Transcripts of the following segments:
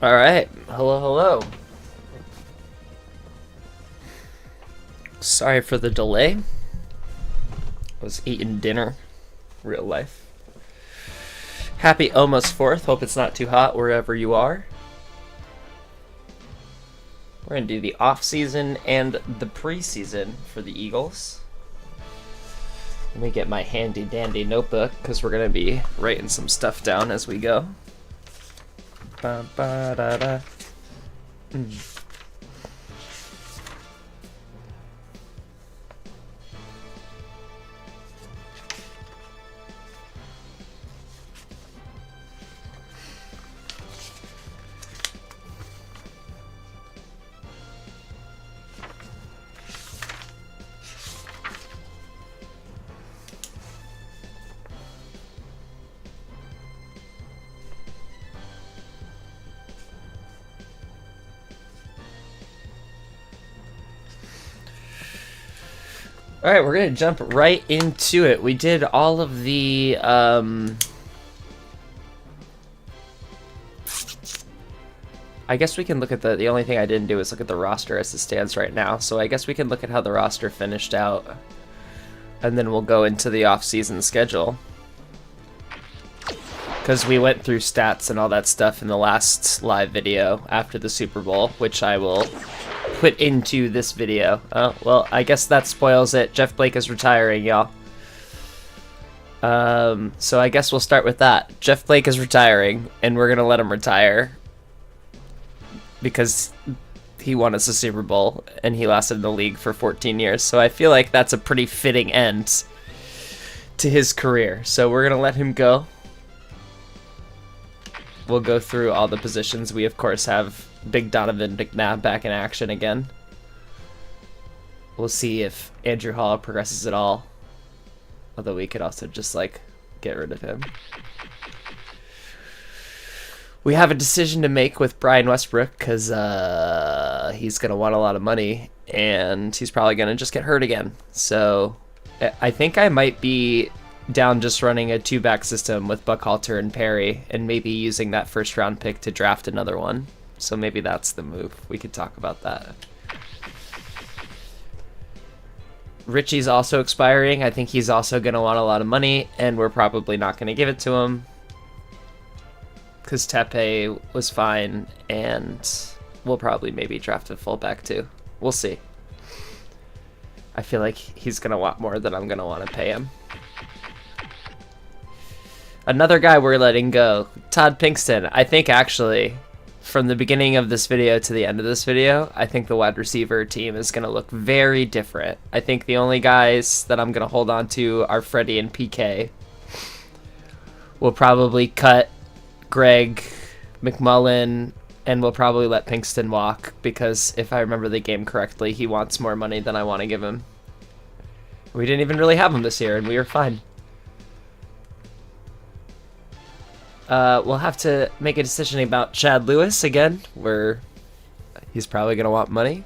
All right. Hello, hello. Sorry for the delay. I was eating dinner. Real life. Happy almost 4th. Hope it's not too hot wherever you are. We're going to do the off-season and the preseason for the Eagles. Let me get my handy-dandy notebook because we're going to be writing some stuff down as we go. Ba-ba-da-da. Alright, we're going to jump right into it. We did all of the, I guess we can look at the only thing I didn't do is look at the roster as it stands right now. So I guess we can look at how the roster finished out. And then we'll go into the off-season schedule. Because we went through stats and all that stuff in the last live video after the Super Bowl, which I will put into this video. Oh, well, I guess that spoils it. Jeff Blake is retiring, y'all. So I guess we'll start with that. Jeff Blake is retiring, and we're going to let him retire. Because he won us a Super Bowl, and he lasted in the league for 14 years. So I feel like that's a pretty fitting end to his career. So we're going to let him go. We'll go through all the positions. We, of course, have big Donavan McNabb back in action again. We'll see if Andrew Hall progresses at all. Although we could also just, like, get rid of him. We have a decision to make with Brian Westbrook because he's going to want a lot of money. And he's probably going to just get hurt again. So I think I might be down just running a 2-back system with Buckhalter and Perry. And maybe using that first-round pick to draft another one. So maybe that's the move. We could talk about that. Richie's also expiring. I think he's also going to want a lot of money, and we're probably not going to give it to him. Because Tepe was fine, and we'll probably maybe draft a fullback too. We'll see. I feel like he's going to want more than I'm going to want to pay him. Another guy we're letting go, Todd Pinkston. I think actually, from the beginning of this video to the end of this video, I think the wide receiver team is going to look very different. I think the only guys that I'm going to hold on to are Freddie and PK. We'll probably cut Greg, McMullen, and we'll probably let Pinkston walk because if I remember the game correctly, he wants more money than I want to give him. We didn't even really have him this year, and we were fine. We'll have to make a decision about Chad Lewis again, where he's probably going to want money.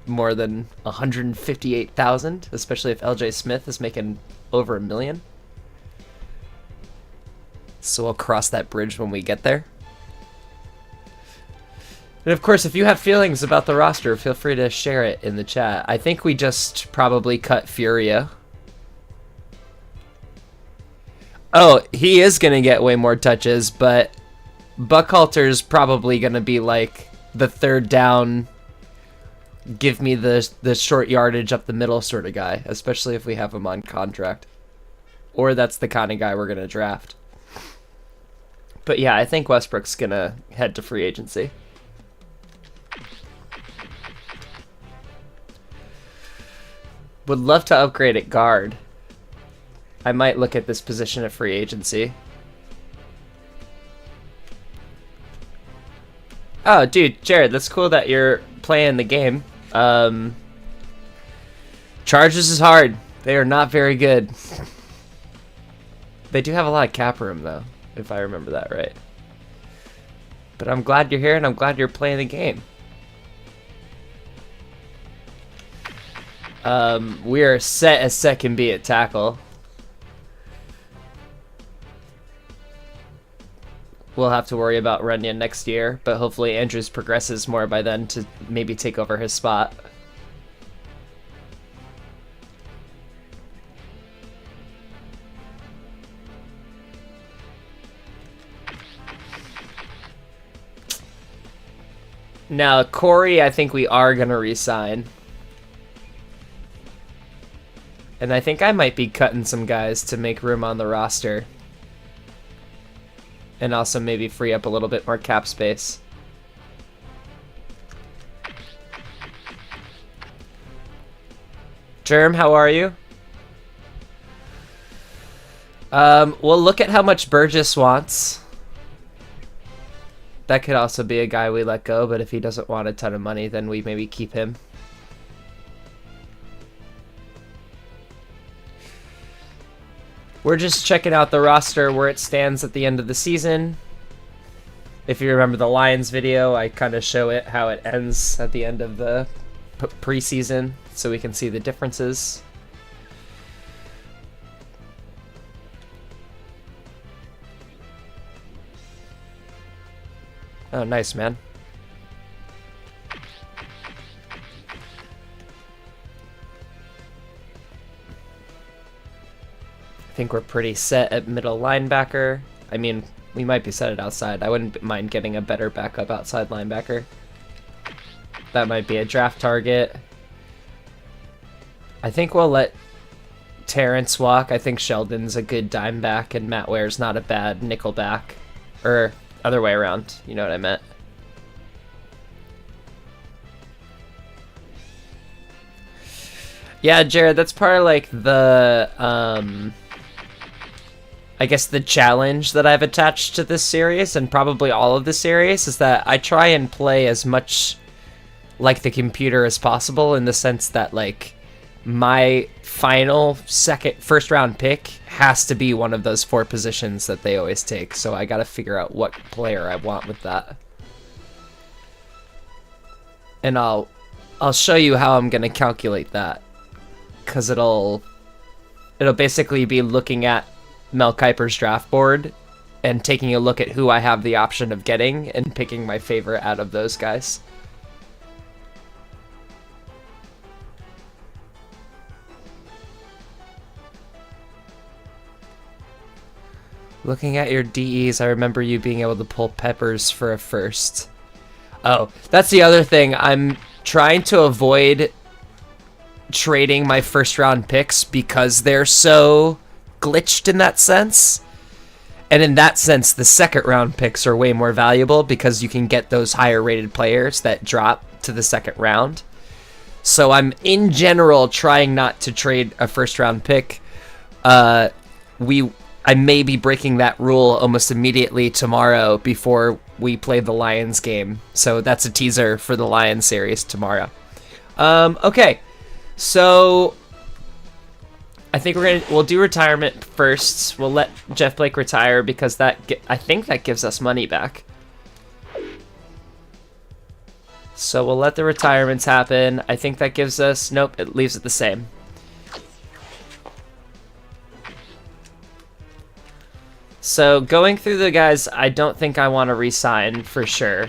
More than $158,000, especially if LJ Smith is making over $1 million. So we'll cross that bridge when we get there. And of course, if you have feelings about the roster, feel free to share it in the chat. I think we just probably cut Furia. Oh, he is going to get way more touches, but Buckhalter's probably going to be like the third down, give me the short yardage up the middle sort of guy, especially if we have him on contract. Or that's the kind of guy we're going to draft. But yeah, I think Westbrook's going to head to free agency. Would love to upgrade at guard. I might look at this position at free agency. Oh, dude, Jared, that's cool that you're playing the game. Chargers is hard. They are not very good. They do have a lot of cap room, though, if I remember that right. But I'm glad you're here, and I'm glad you're playing the game. We are set as second B at tackle. We'll we'll have to worry about Runyon next year, but hopefully Andrews progresses more by then to maybe take over his spot. Now, Corey, I think we are going to re-sign. And I think I might be cutting some guys to make room on the roster. And also maybe free up a little bit more cap space. Germ, how are you? We'll look at how much Burgess wants. That could also be a guy we let go, but if he doesn't want a ton of money, then we maybe keep him. We're just checking out the roster where it stands at the end of the season. If you remember the Lions video, I kind of show it how it ends at the end of the preseason, so we can see the differences. Oh, nice, man. I think we're pretty set at middle linebacker. I mean, we might be set at outside. I wouldn't mind getting a better backup outside linebacker. That might be a draft target. I think we'll let Terrence walk. I think Sheldon's a good dime back and Matt Ware's not a bad nickel back. Or other way around, you know what I meant. Yeah, Jared, that's part of like the I guess the challenge that I've attached to this series, and probably all of the series, is that I try and play as much like the computer as possible, in the sense that like my final first round pick has to be one of those 4 positions that they always take. So I got to figure out what player I want with that. And I'll show you how I'm going to calculate that, cuz it'll basically be looking at Mel Kiper's draft board and taking a look at who I have the option of getting and picking my favorite out of those guys. Looking at your DEs, I remember you being able to pull Peppers for a first. Oh, that's the other thing. I'm trying to avoid trading my first round picks because they're so glitched in that sense. And in that sense, the second round picks are way more valuable because you can get those higher rated players that drop to the second round. So I'm in general trying not to trade a first round pick. I may be breaking that rule almost immediately tomorrow before we play the Lions game. So that's a teaser for the Lions series tomorrow. Okay, so I think we'll do retirement first. We'll let Jeff Blake retire because I think that gives us money back. So we'll let the retirements happen. I think that gives us... Nope, it leaves it the same. So going through the guys I don't think I want to re-sign for sure.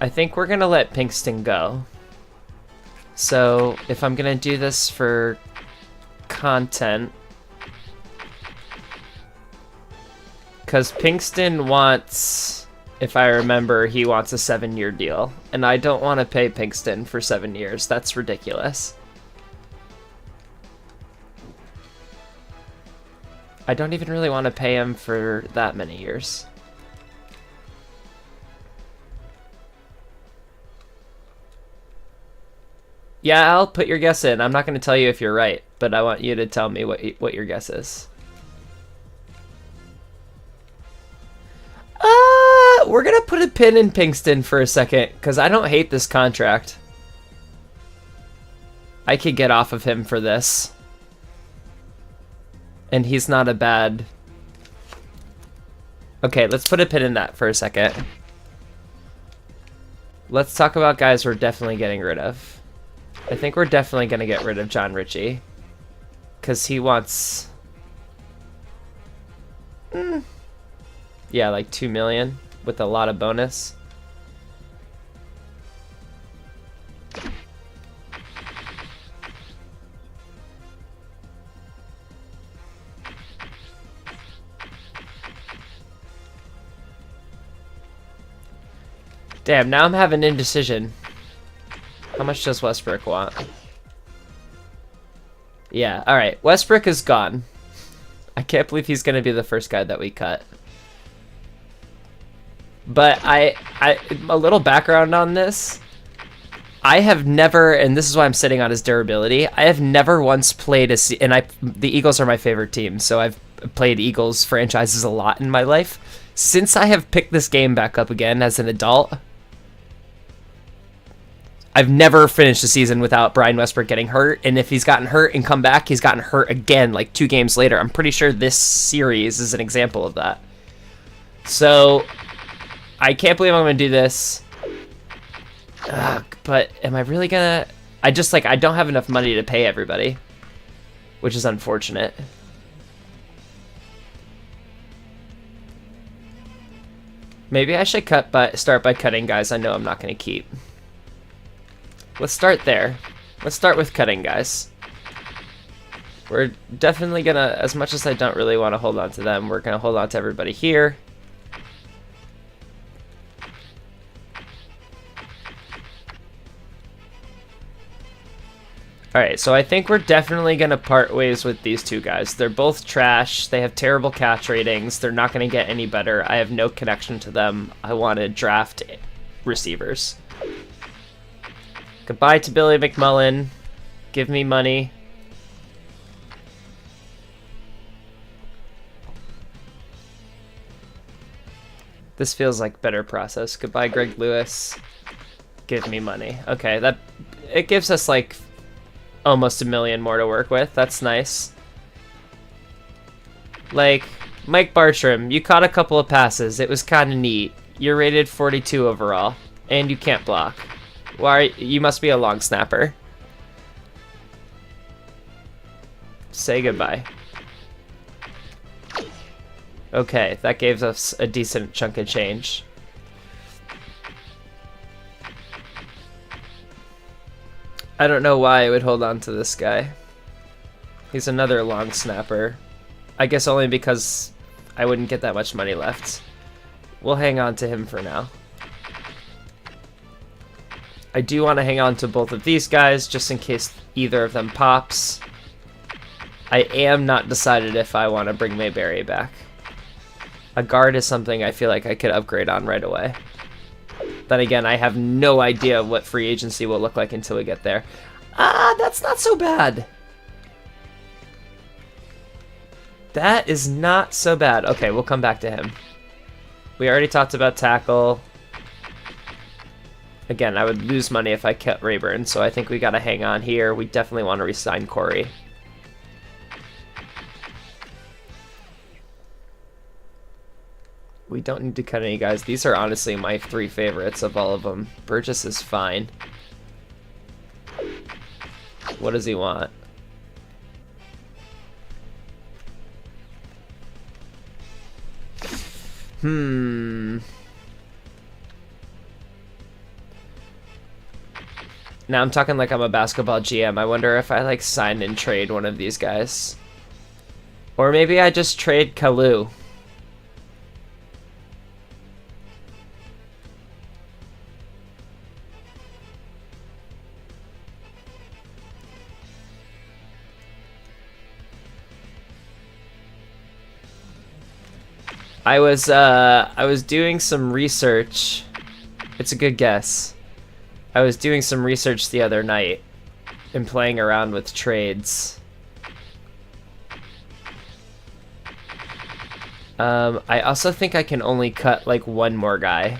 I think we're going to let Pinkston go. So if I'm going to do this for content, because Pinkston wants, if I remember, he wants a 7-year deal. And I don't want to pay Pinkston for 7 years. That's ridiculous. I don't even really want to pay him for that many years. Yeah, I'll put your guess in. I'm not going to tell you if you're right, but I want you to tell me what your guess is. We're going to put a pin in Pinkston for a second, because I don't hate this contract. I could get off of him for this. And he's not a bad... Okay, let's put a pin in that for a second. Let's talk about guys we're definitely getting rid of. I think we're definitely going to get rid of John Ritchie. Because he wants... Yeah, like 2 million with a lot of bonus. Damn, now I'm having indecision. How much does Westbrook want? Yeah, alright. Westbrook is gone. I can't believe he's going to be the first guy that we cut. But a little background on this. I have never, and this is why I'm sitting on his durability, I have never once played the Eagles are my favorite team, so I've played Eagles franchises a lot in my life. Since I have picked this game back up again as an adult, I've never finished a season without Brian Westbrook getting hurt, and if he's gotten hurt and come back, he's gotten hurt again like 2 games later. I'm pretty sure this series is an example of that. So, I can't believe I'm going to do this. But am I really going to... I don't have enough money to pay everybody, which is unfortunate. Maybe I should start by cutting guys I know I'm not going to keep. Let's start there. Let's start with cutting guys. We're definitely gonna, as much as I don't really want to hold on to them, we're gonna hold on to everybody here. Alright, so I think we're definitely gonna part ways with these 2 guys. They're both trash, they have terrible catch ratings, they're not gonna get any better. I have no connection to them. I want to draft receivers. Goodbye to Billy McMullen. Give me money. This feels like better process. Goodbye, Greg Lewis. Give me money. Okay, it gives us like almost $1 million more to work with. That's nice. Like, Mike Bartram, you caught a couple of passes. It was kind of neat. You're rated 42 overall, and you can't block. You must be a long snapper. Say goodbye. Okay, that gave us a decent chunk of change. I don't know why I would hold on to this guy. He's another long snapper. I guess only because I wouldn't get that much money left. We'll hang on to him for now. I do want to hang on to both of these guys just in case either of them pops. I am not decided if I want to bring Mayberry back. A guard is something I feel like I could upgrade on right away. Then again, I have no idea what free agency will look like until we get there. That's not so bad. That is not so bad. Okay, we'll come back to him. We already talked about tackle. Again, I would lose money if I kept Rayburn, so I think we gotta hang on here. We definitely want to re-sign Corey. We don't need to cut any guys. These are honestly my 3 favorites of all of them. Burgess is fine. What does he want? Now I'm talking like I'm a basketball GM. I wonder if I like sign and trade one of these guys. Or maybe I just trade Kalu. I was doing some research. It's a good guess. I was doing some research the other night and playing around with trades. I also think I can only cut like 1 more guy.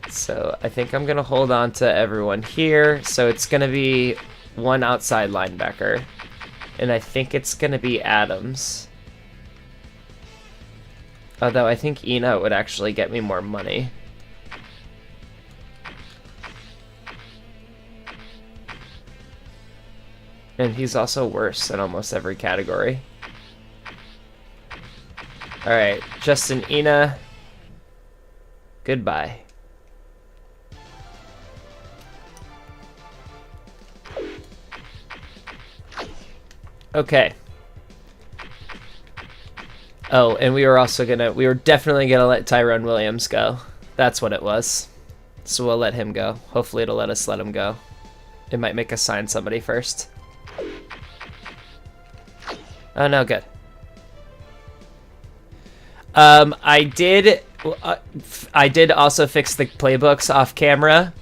So I think I'm gonna hold on to everyone here. So it's gonna be 1 outside linebacker. And I think it's gonna be Adams. Although I think Ina would actually get me more money. And he's also worse in almost every category. All right, Justin Ina. Goodbye. Okay. Oh, and we were definitely gonna let Tyrone Williams go. That's what it was. So we'll let him go. Hopefully it'll let us let him go. It might make us sign somebody first. Oh no, good. I did also fix the playbooks off camera.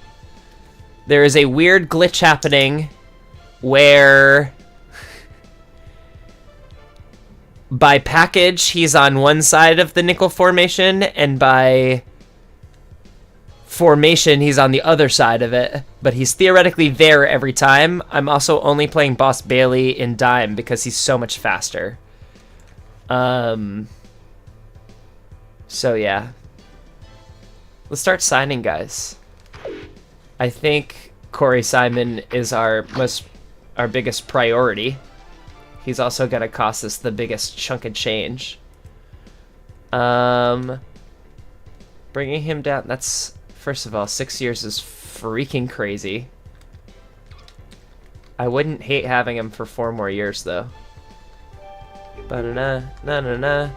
There is a weird glitch happening where by package he's on one side of the nickel formation, and by formation he's on the other side of it, but he's theoretically there every time. I'm also only playing Boss Bailey in dime because he's so much faster. So yeah, let's start signing guys. I think Corey Simon is our biggest priority. He's also gonna cost us the biggest chunk of change. Bringing him down, that's, first of all, 6 years is freaking crazy. I wouldn't hate having him for 4 more years though. Ba-na-na, na-na-na.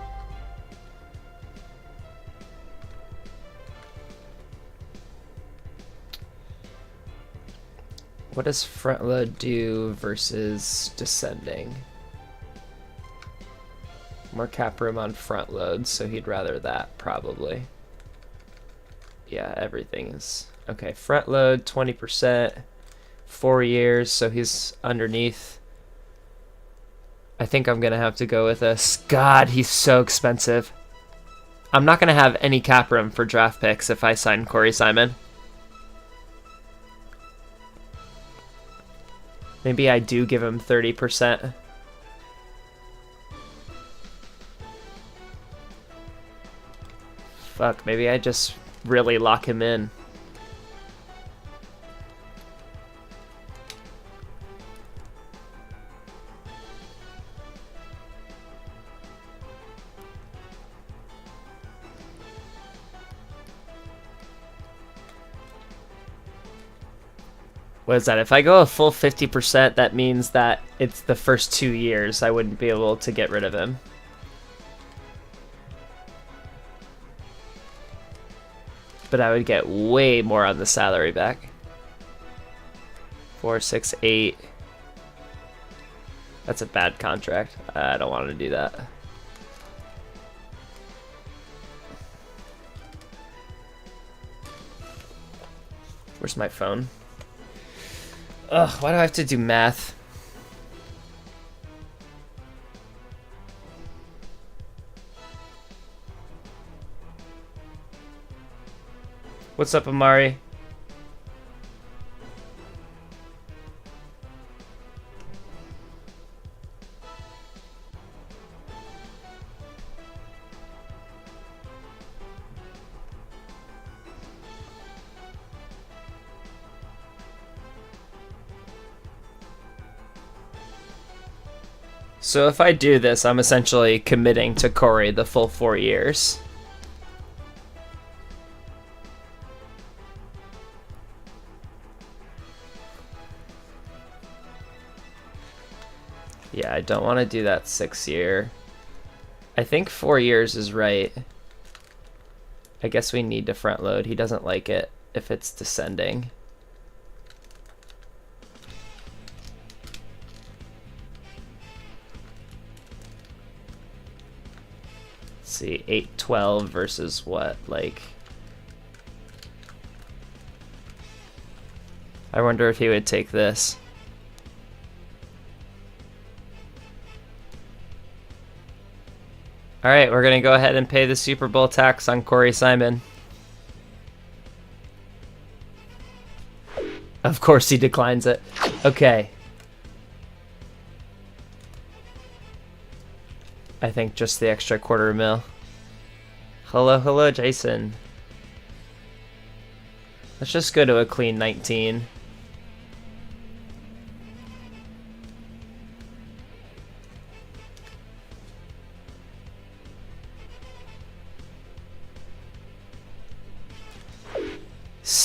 What does front load do versus descending? More cap room on front load, so he'd rather that probably. Yeah, everything is okay. Front load 20%, 4 years, so he's underneath. I think I'm gonna have to go with this. God, he's so expensive. I'm not gonna have any cap room for draft picks if I sign Corey Simon. Maybe I do give him 30%. Fuck, maybe I just really lock him in. What is that? If I go a full 50%, that means that it's the first 2 years I wouldn't be able to get rid of him. But I would get way more on the salary back. 4, 6, 8. That's a bad contract. I don't want to do that. Where's my phone? Ugh, why do I have to do math? What's up, Amari? So if I do this, I'm essentially committing to Corey the full 4 years. Yeah, I don't want to do that 6 year. I think 4 years is right. I guess we need to front load. He doesn't like it if it's descending. See, 8-12 versus what, like, I wonder if he would take this. All right, we're gonna go ahead and pay the Super Bowl tax on Corey Simon. Of course he declines it. Okay. I think just the extra $250,000. Hello, Jason. Let's just go to a clean 19.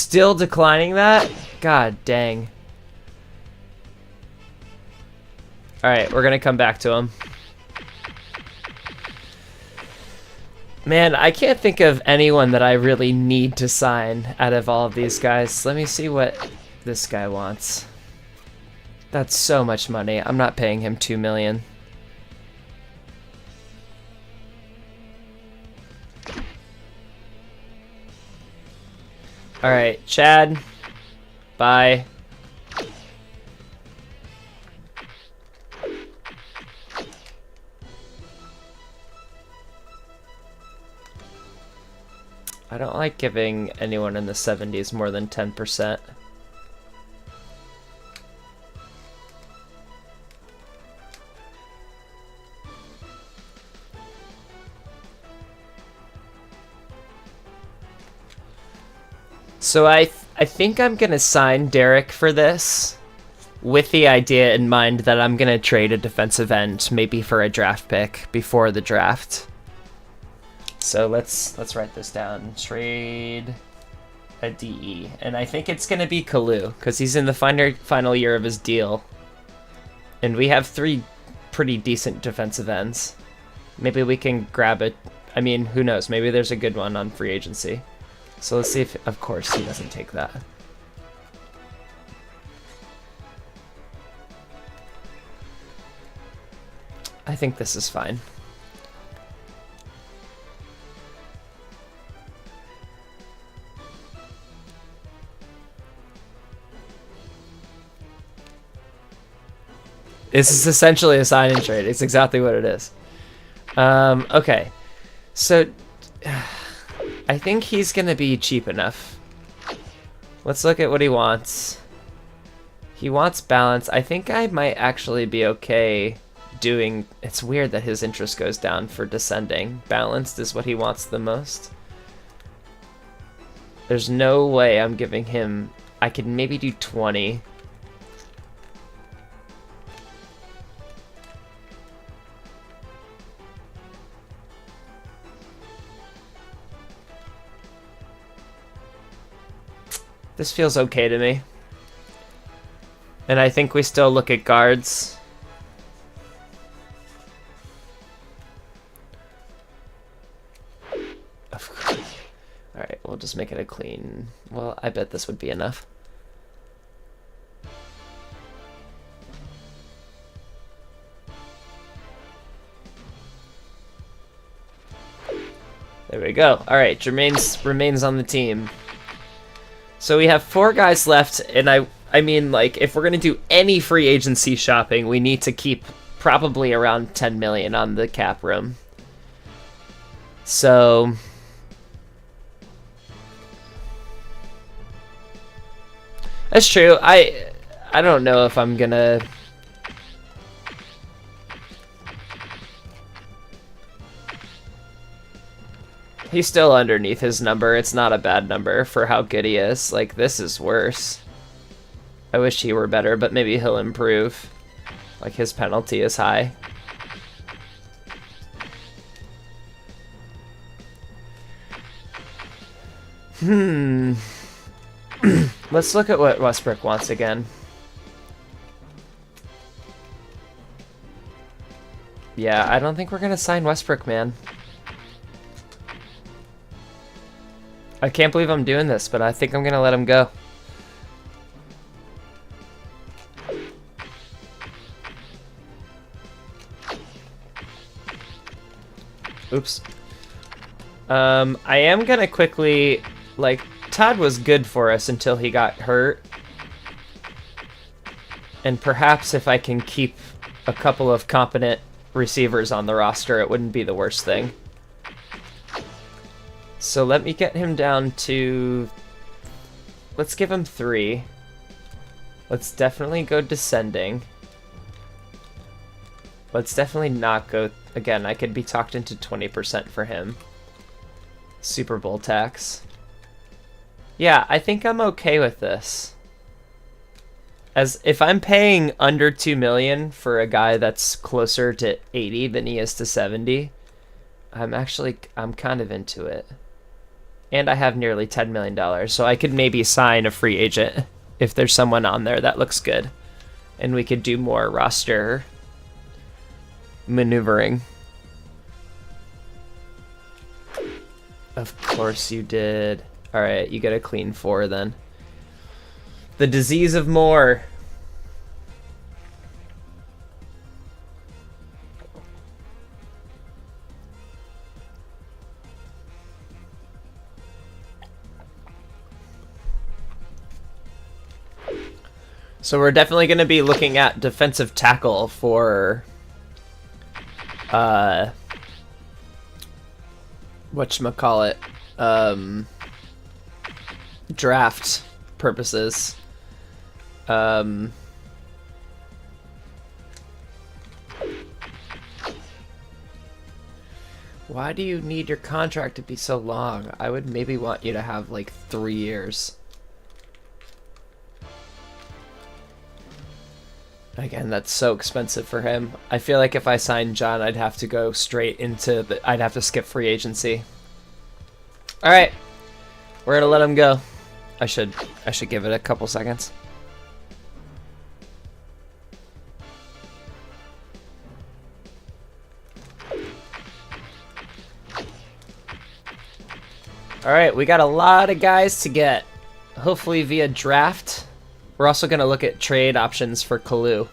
Still declining that? God dang. Alright, we're gonna come back to him. Man, I can't think of anyone that I really need to sign out of all of these guys. Let me see what this guy wants. That's so much money. I'm not paying him $2 million. Alright, Chad. Bye. I don't like giving anyone in the 70s more than 10%. So I think I'm going to sign Derek for this with the idea in mind that I'm going to trade a defensive end maybe for a draft pick before the draft. So let's write this down. Trade a DE. And I think it's going to be Kalu because he's in the final year of his deal. And we have 3 pretty decent defensive ends. Maybe we can grab it. I mean, who knows? Maybe there's a good one on free agency. So let's see if, of course, he doesn't take that. I think this is fine. This is essentially a sign and trade. It's exactly what it is. Okay. So I think he's going to be cheap enough. Let's look at what he wants. He wants balance. I think I might actually be okay doing... It's weird that his interest goes down for descending. Balanced is what he wants the most. There's no way I'm giving him... I could maybe do 20. This feels okay to me. And I think we still look at guards. Alright, we'll just make it a clean... Well, I bet this would be enough. There we go. Alright, Jermaine's remains on the team. So we have 4 guys left, and I mean, like, if we're going to do any free agency shopping, we need to keep probably around 10 million on the cap room. So... That's true. I don't know if I'm going to... He's still underneath his number. It's not a bad number for how good he is. Like, this is worse. I wish he were better, but maybe he'll improve. Like, his penalty is high. Let's look at what Westbrook wants again. Yeah, I don't think we're going to sign Westbrook, man. I can't believe I'm doing this, but I think I'm going to let him go. Oops. I am going to quickly... Like, Todd was good for us until he got hurt. And perhaps if I can keep a couple of competent receivers on the roster, it wouldn't be the worst thing. So let me get him down to... Let's give him 3. Let's definitely go descending. Let's definitely not go... Again, I could be talked into 20% for him. Super Bowl tax. Yeah, I think I'm okay with this. As if I'm paying under 2 million for a guy that's closer to 80 than he is to 70, I'm kind of into it. And I have nearly $10 million, so I could maybe sign a free agent if there's someone on there that looks good. And we could do more roster maneuvering. Of course you did. Alright, you get a clean 4 then. The disease of more. So we're definitely going to be looking at defensive tackle for whatchamacallit, draft purposes. Why do you need your contract to be so long? I would maybe want you to have like 3 years. Again, that's so expensive for him. I feel like if I signed John, I'd have to go straight into the... I'd have to skip free agency. Alright. We're gonna let him go. I should give it a couple seconds. Alright, we got a lot of guys to get. Hopefully via draft. We're also going to look at trade options for Kalu.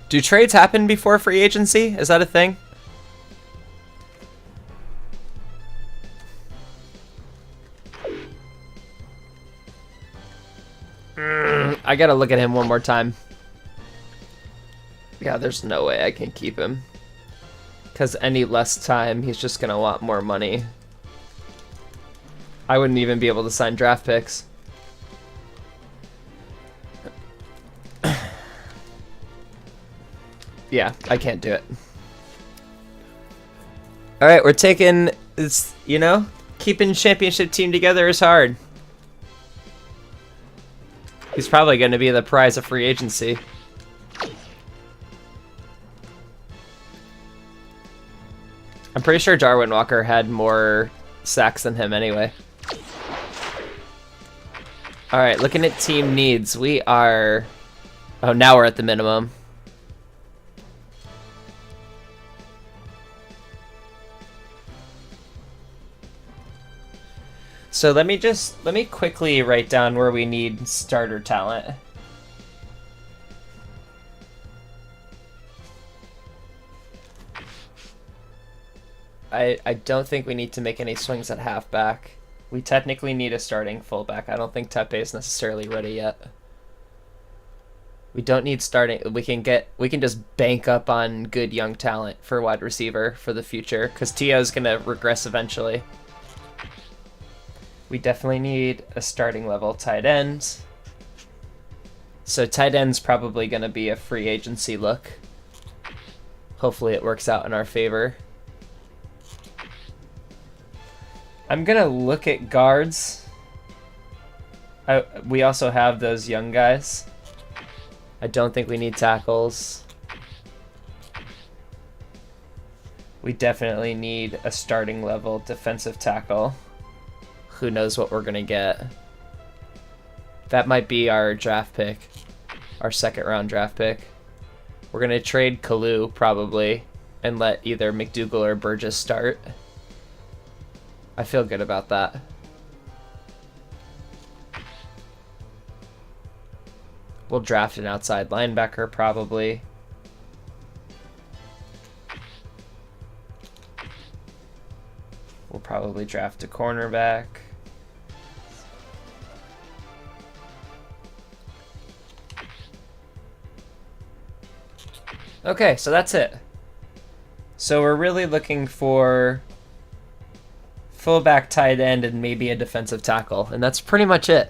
Do trades happen before free agency? Is that a thing? I got to look at him one more time. Yeah, there's no way I can keep him. Because any less time, he's just going to want more money. I wouldn't even be able to sign draft picks. Yeah, I can't do it. Alright, we're taking this, you know, keeping championship team together is hard. He's probably going to be the prize of free agency. I'm pretty sure Jarwin Walker had more sacks than him anyway. Alright, looking at team needs, we are... Oh, now we're at the minimum. So let me quickly write down where we need starter talent. I don't think we need to make any swings at halfback. We technically need a starting fullback. I don't think Tepe is necessarily ready yet. We don't need starting. We can just bank up on good young talent for wide receiver for the future because Tio is gonna regress eventually. We definitely need a starting level tight end. So tight end's probably gonna be a free agency look. Hopefully it works out in our favor. I'm gonna look at guards. We also have those young guys. I don't think we need tackles. We definitely need a starting level defensive tackle. Who knows what we're gonna get? That might be our draft pick. Our second round draft pick. We're gonna trade Kalu probably and let either McDougal or Burgess start. I feel good about that. We'll draft an outside linebacker probably. We'll probably draft a cornerback. Okay, so that's it. So we're really looking for fullback, tight end, and maybe a defensive tackle, and that's pretty much it.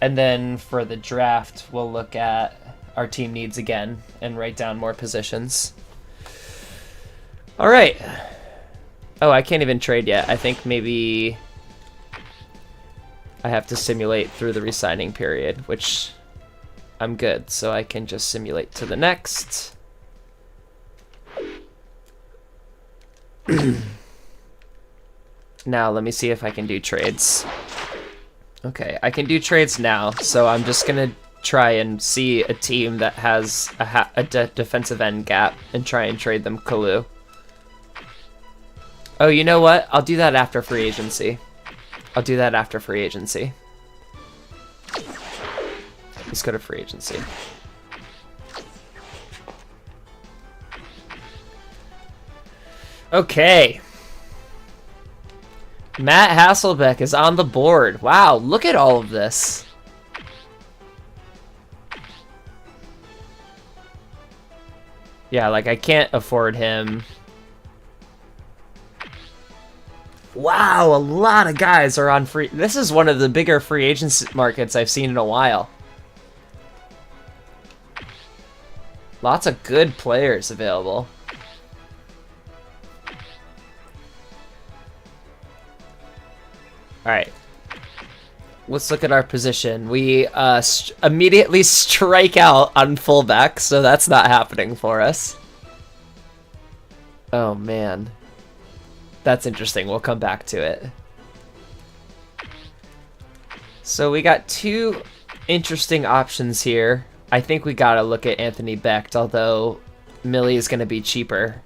And then for the draft, we'll look at our team needs again and write down more positions. All right. Oh, I can't even trade yet. I think maybe I have to simulate through the resigning period, which I'm good, so I can just simulate to the next. Now let me see if I can do trades. Okay, I can do trades now, so I'm just gonna try and see a team that has a defensive end gap and try and trade them Kalu. Oh, you know what? I'll do that after free agency. Let's go to free agency. Okay. Matt Hasselbeck is on the board. Wow, look at all of this. Yeah, like I can't afford him. Wow, a lot of guys are on free. This is one of the bigger free agency markets I've seen in a while. Lots of good players available. All right. Let's look at our position. We immediately strike out on fullback, so that's not happening for us. Oh, man. That's interesting. We'll come back to it. So we got two interesting options here. I think we gotta look at Anthony Becht, although Millie is gonna be cheaper.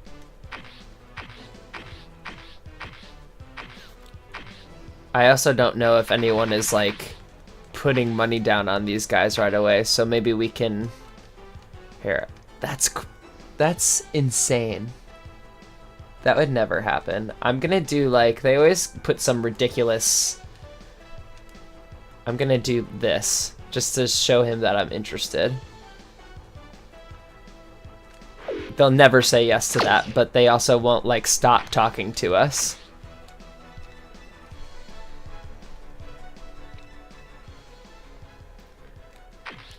I also don't know if anyone is like putting money down on these guys right away, so maybe we can. Here, that's insane. That would never happen. I'm gonna do like they always put some ridiculous. I'm gonna do this just to show him that I'm interested. They'll never say yes to that, but they also won't like stop talking to us.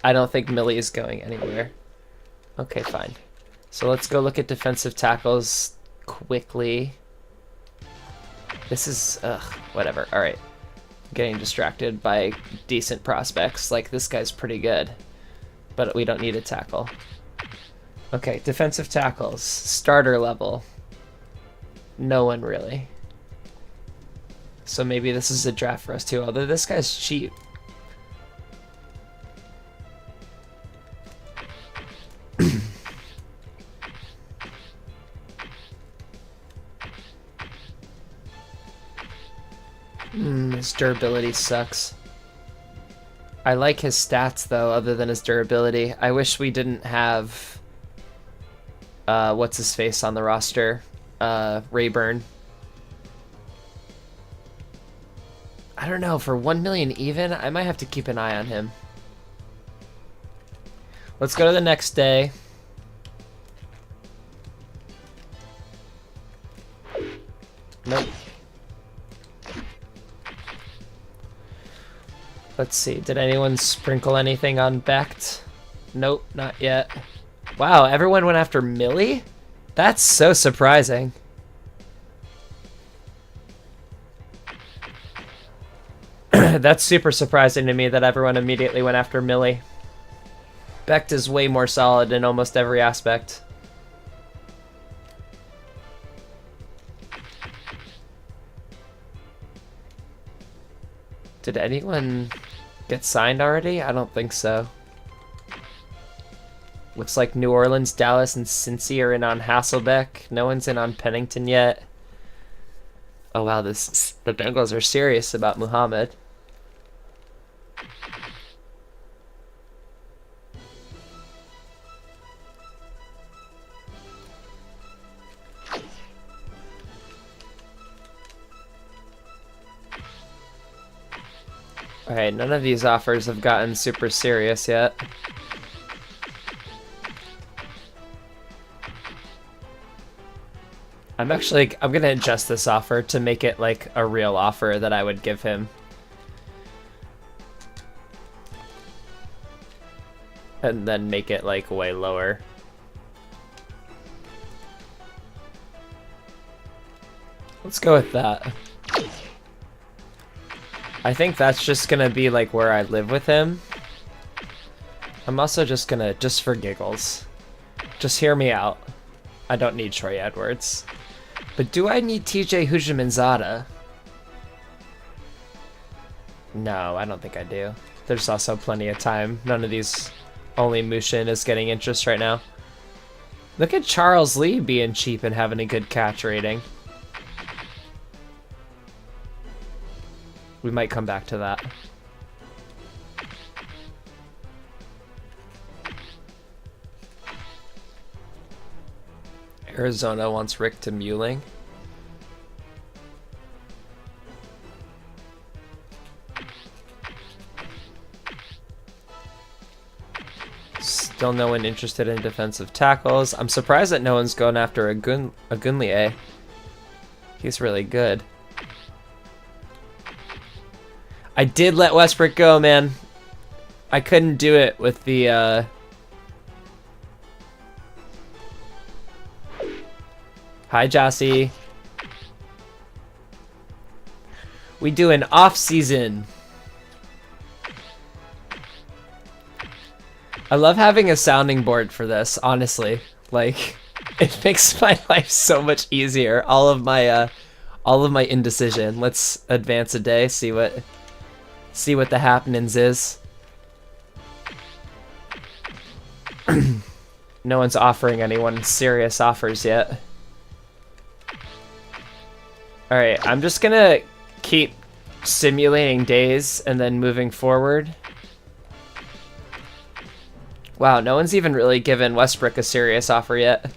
I don't think Millie is going anywhere. Okay, fine. So let's go look at defensive tackles quickly. This is, whatever. All right. I'm getting distracted by decent prospects. Like, this guy's pretty good, but we don't need a tackle. Okay, defensive tackles. Starter level. No one really. So maybe this is a draft for us too, although this guy's cheap. His durability sucks. I like his stats though, other than his durability. I wish we didn't have what's his face on the roster, Rayburn. I don't know, for 1 million even, I might have to keep an eye on him. Let's go to the next day. Nope. Let's see, did anyone sprinkle anything on Becht? Nope, not yet. Wow, everyone went after Millie? That's so surprising. That's super surprising to me that everyone immediately went after Millie. Becht is way more solid in almost every aspect. Did anyone get signed already? I don't think so. Looks like New Orleans, Dallas, and Cincy are in on Hasselbeck. No one's in on Pennington yet. Oh wow, the Bengals are serious about Muhammad. Alright, none of these offers have gotten super serious yet. I'm gonna adjust this offer to make it like a real offer that I would give him. And then make it like way lower. Let's go with that. I think that's just gonna be like where I live with him. I'm also just gonna, just for giggles, just hear me out. I don't need Troy Edwards. But do I need TJ Hujimenzada? No, I don't think I do. There's also plenty of time. None of these... Only Mushin is getting interest right now. Look at Charles Lee being cheap and having a good catch rating. We might come back to that. Arizona wants Rick to Mueling. Still no one interested in defensive tackles. I'm surprised that no one's going after Agunlie. He's really good. I did let Westbrook go, man. I couldn't do it with the... Hi, Jossie. We do an off-season. I love having a sounding board for this, honestly. Like, it makes my life so much easier. All of my indecision. Let's advance a day, see what the happenings is. No one's offering anyone serious offers yet. Alright, I'm just gonna keep simulating days and then moving forward. Wow, no one's even really given Westbrook a serious offer yet.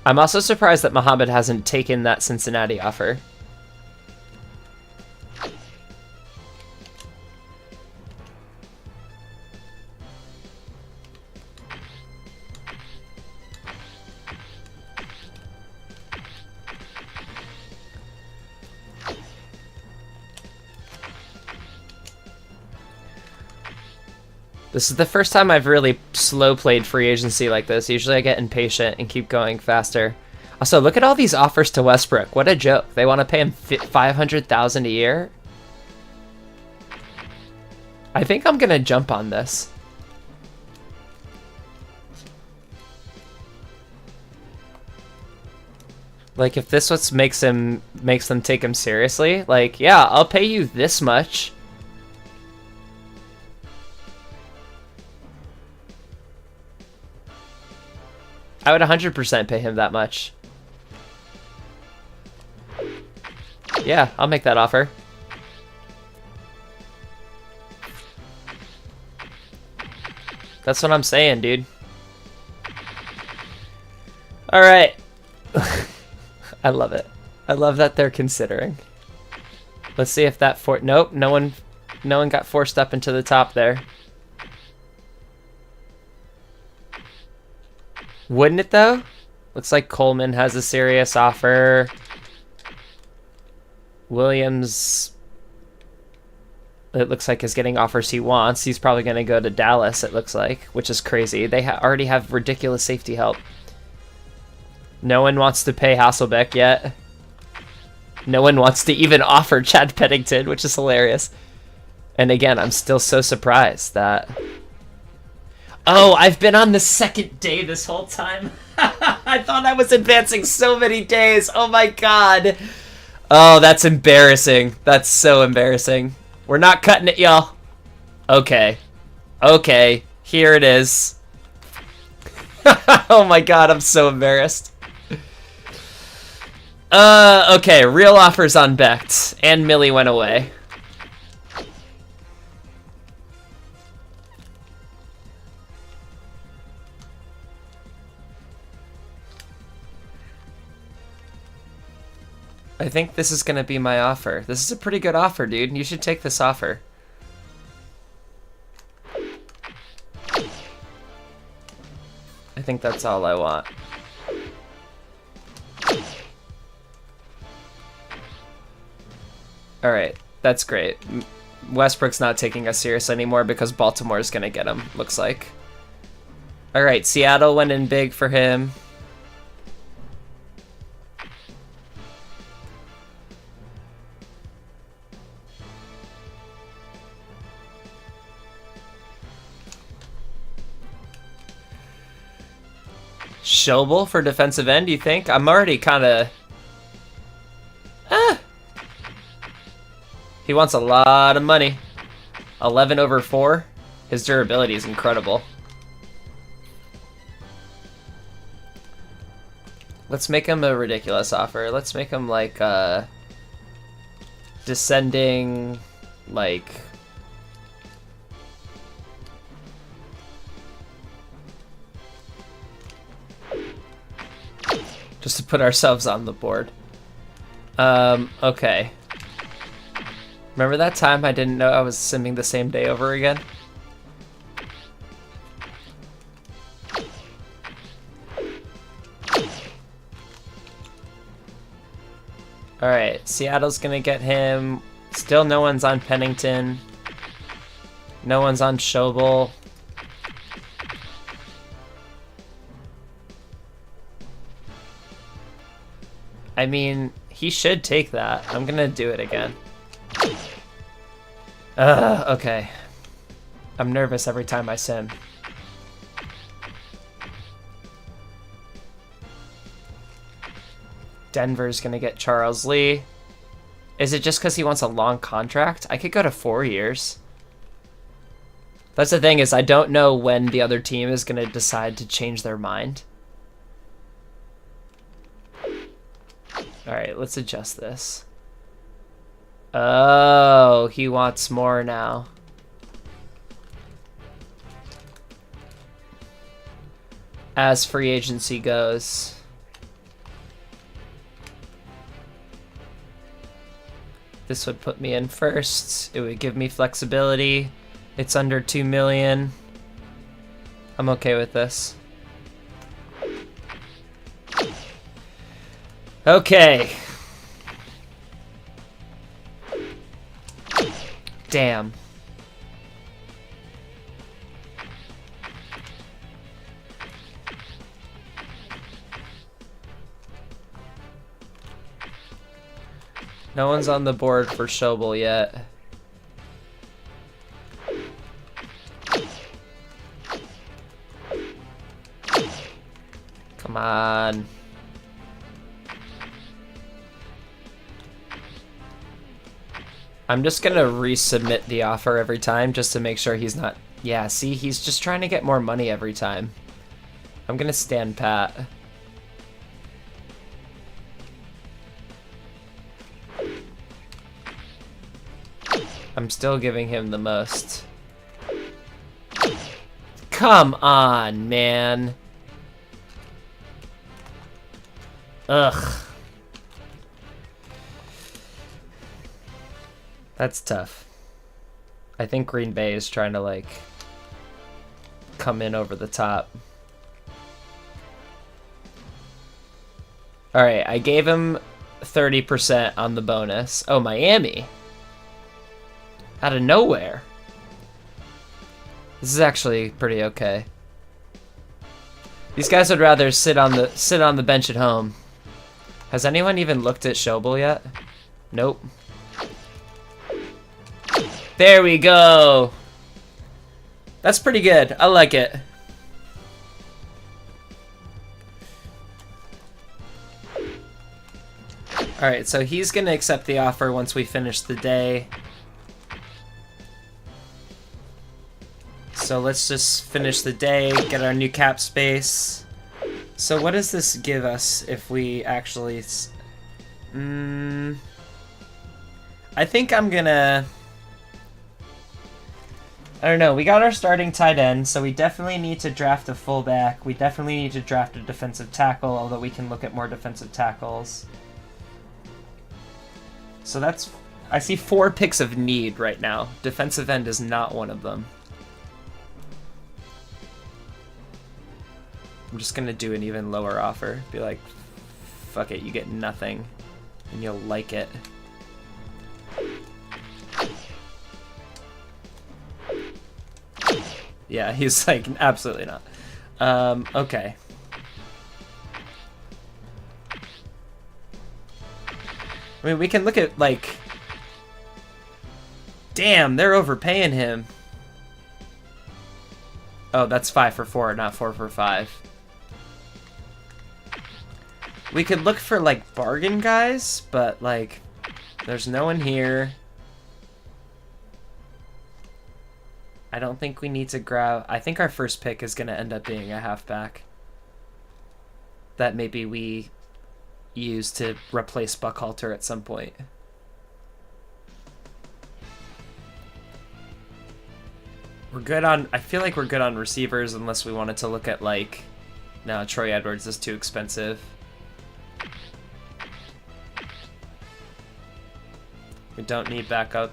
I'm also surprised that Muhammad hasn't taken that Cincinnati offer. This is the first time I've really slow played free agency like this. Usually I get impatient and keep going faster. Also, look at all these offers to Westbrook. What a joke. They want to pay him $500,000 a year. I think I'm going to jump on this. Like, if this what makes them take him seriously, like, yeah, I'll pay you this much. I would 100% pay him that much. Yeah, I'll make that offer. That's what I'm saying, dude. Alright. I love it. I love that they're considering. Let's see if that nope, no one got forced up into the top there. Wouldn't it though? Looks like Coleman has a serious offer. Williams, it looks like, is getting offers he wants. He's probably going to go to Dallas, it looks like, which is crazy. They already have ridiculous safety help. No one wants to pay Hasselbeck yet. No one wants to even offer Chad Pennington, which is hilarious. And again, I'm still so surprised that... Oh, I've been on the second day this whole time. I thought I was advancing so many days. Oh my god. Oh, that's embarrassing. That's so embarrassing. We're not cutting it, y'all. Okay. Okay. Here it is. Oh my god, I'm so embarrassed. Okay. Real offers on Becht. And Millie went away. I think this is going to be my offer. This is a pretty good offer, dude. You should take this offer. I think that's all I want. Alright, that's great. Westbrook's not taking us serious anymore because Baltimore's going to get him, looks like. Alright, Seattle went in big for him. Schobel for defensive end, you think? I'm already kind of... He wants a lot of money. 11 over 4. His durability is incredible. Let's make him a ridiculous offer. Let's make him like descending, like... just to put ourselves on the board. Okay. Remember that time I didn't know I was simming the same day over again? Alright, Seattle's gonna get him. Still no one's on Pennington. No one's on Schobel. I mean, he should take that. I'm gonna do it again. Okay. I'm nervous every time I sim. Denver's gonna get Charles Lee. Is it just because he wants a long contract? I could go to 4 years. That's the thing, is I don't know when the other team is gonna decide to change their mind. Alright, let's adjust this. Oh, he wants more now. As free agency goes. This would put me in first. It would give me flexibility. It's under 2 million. I'm okay with this. Okay. Damn. No one's on the board for Schobel yet. Come on. I'm just gonna resubmit the offer every time just to make sure he's not... Yeah, see, he's just trying to get more money every time. I'm gonna stand pat. I'm still giving him the most. Come on, man. Ugh. That's tough. I think Green Bay is trying to, like, come in over the top. Alright, I gave him 30% on the bonus. Oh, Miami. Out of nowhere. This is actually pretty okay. These guys would rather sit on the bench at home. Has anyone even looked at Schobel yet? Nope. There we go. That's pretty good. I like it. Alright, so he's gonna accept the offer once we finish the day. So let's just finish the day, get our new cap space. So what does this give us if we actually... I think I'm gonna... I don't know, we got our starting tight end, so we definitely need to draft a fullback. We definitely need to draft a defensive tackle, although we can look at more defensive tackles. So that's... I see 4 picks of need right now. Defensive end is not one of them. I'm just gonna do an even lower offer. Be like, fuck it, you get nothing. And you'll like it. Yeah, he's like, absolutely not. Okay. I mean, we can look at, like... Damn, they're overpaying him. Oh, that's 5 for 4, not 4 for 5. We could look for, like, bargain guys, but, like, there's no one here. I don't think we need to grab... I think our first pick is going to end up being a halfback that maybe we use to replace Buckhalter at some point. We're good on... I feel like we're good on receivers unless we wanted to look at, like... No, Troy Edwards is too expensive. We don't need backup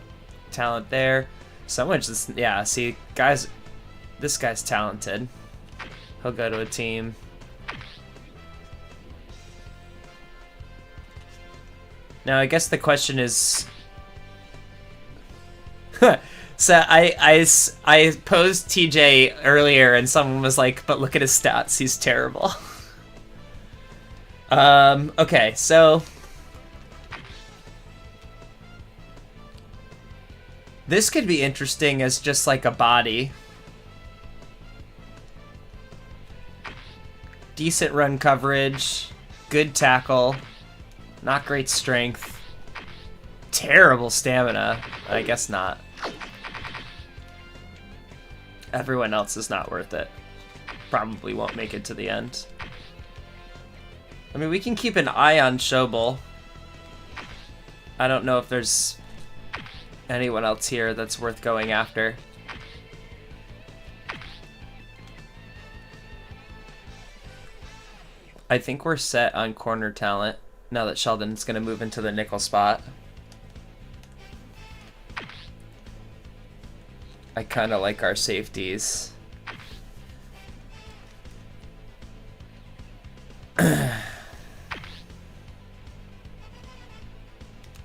talent there. Someone just... Yeah, see, guys... This guy's talented. He'll go to a team. Now, I guess the question is... So I posed TJ earlier and someone was like, but look at his stats, he's terrible. Okay, so this could be interesting as just like a body. Decent run coverage, good tackle, not great strength, terrible stamina. I guess not. Everyone else is not worth it. Probably won't make it to the end. I mean, we can keep an eye on Schobel. I don't know if there's anyone else here that's worth going after. I think we're set on corner talent now that Sheldon's going to move into the nickel spot. I kind of like our safeties.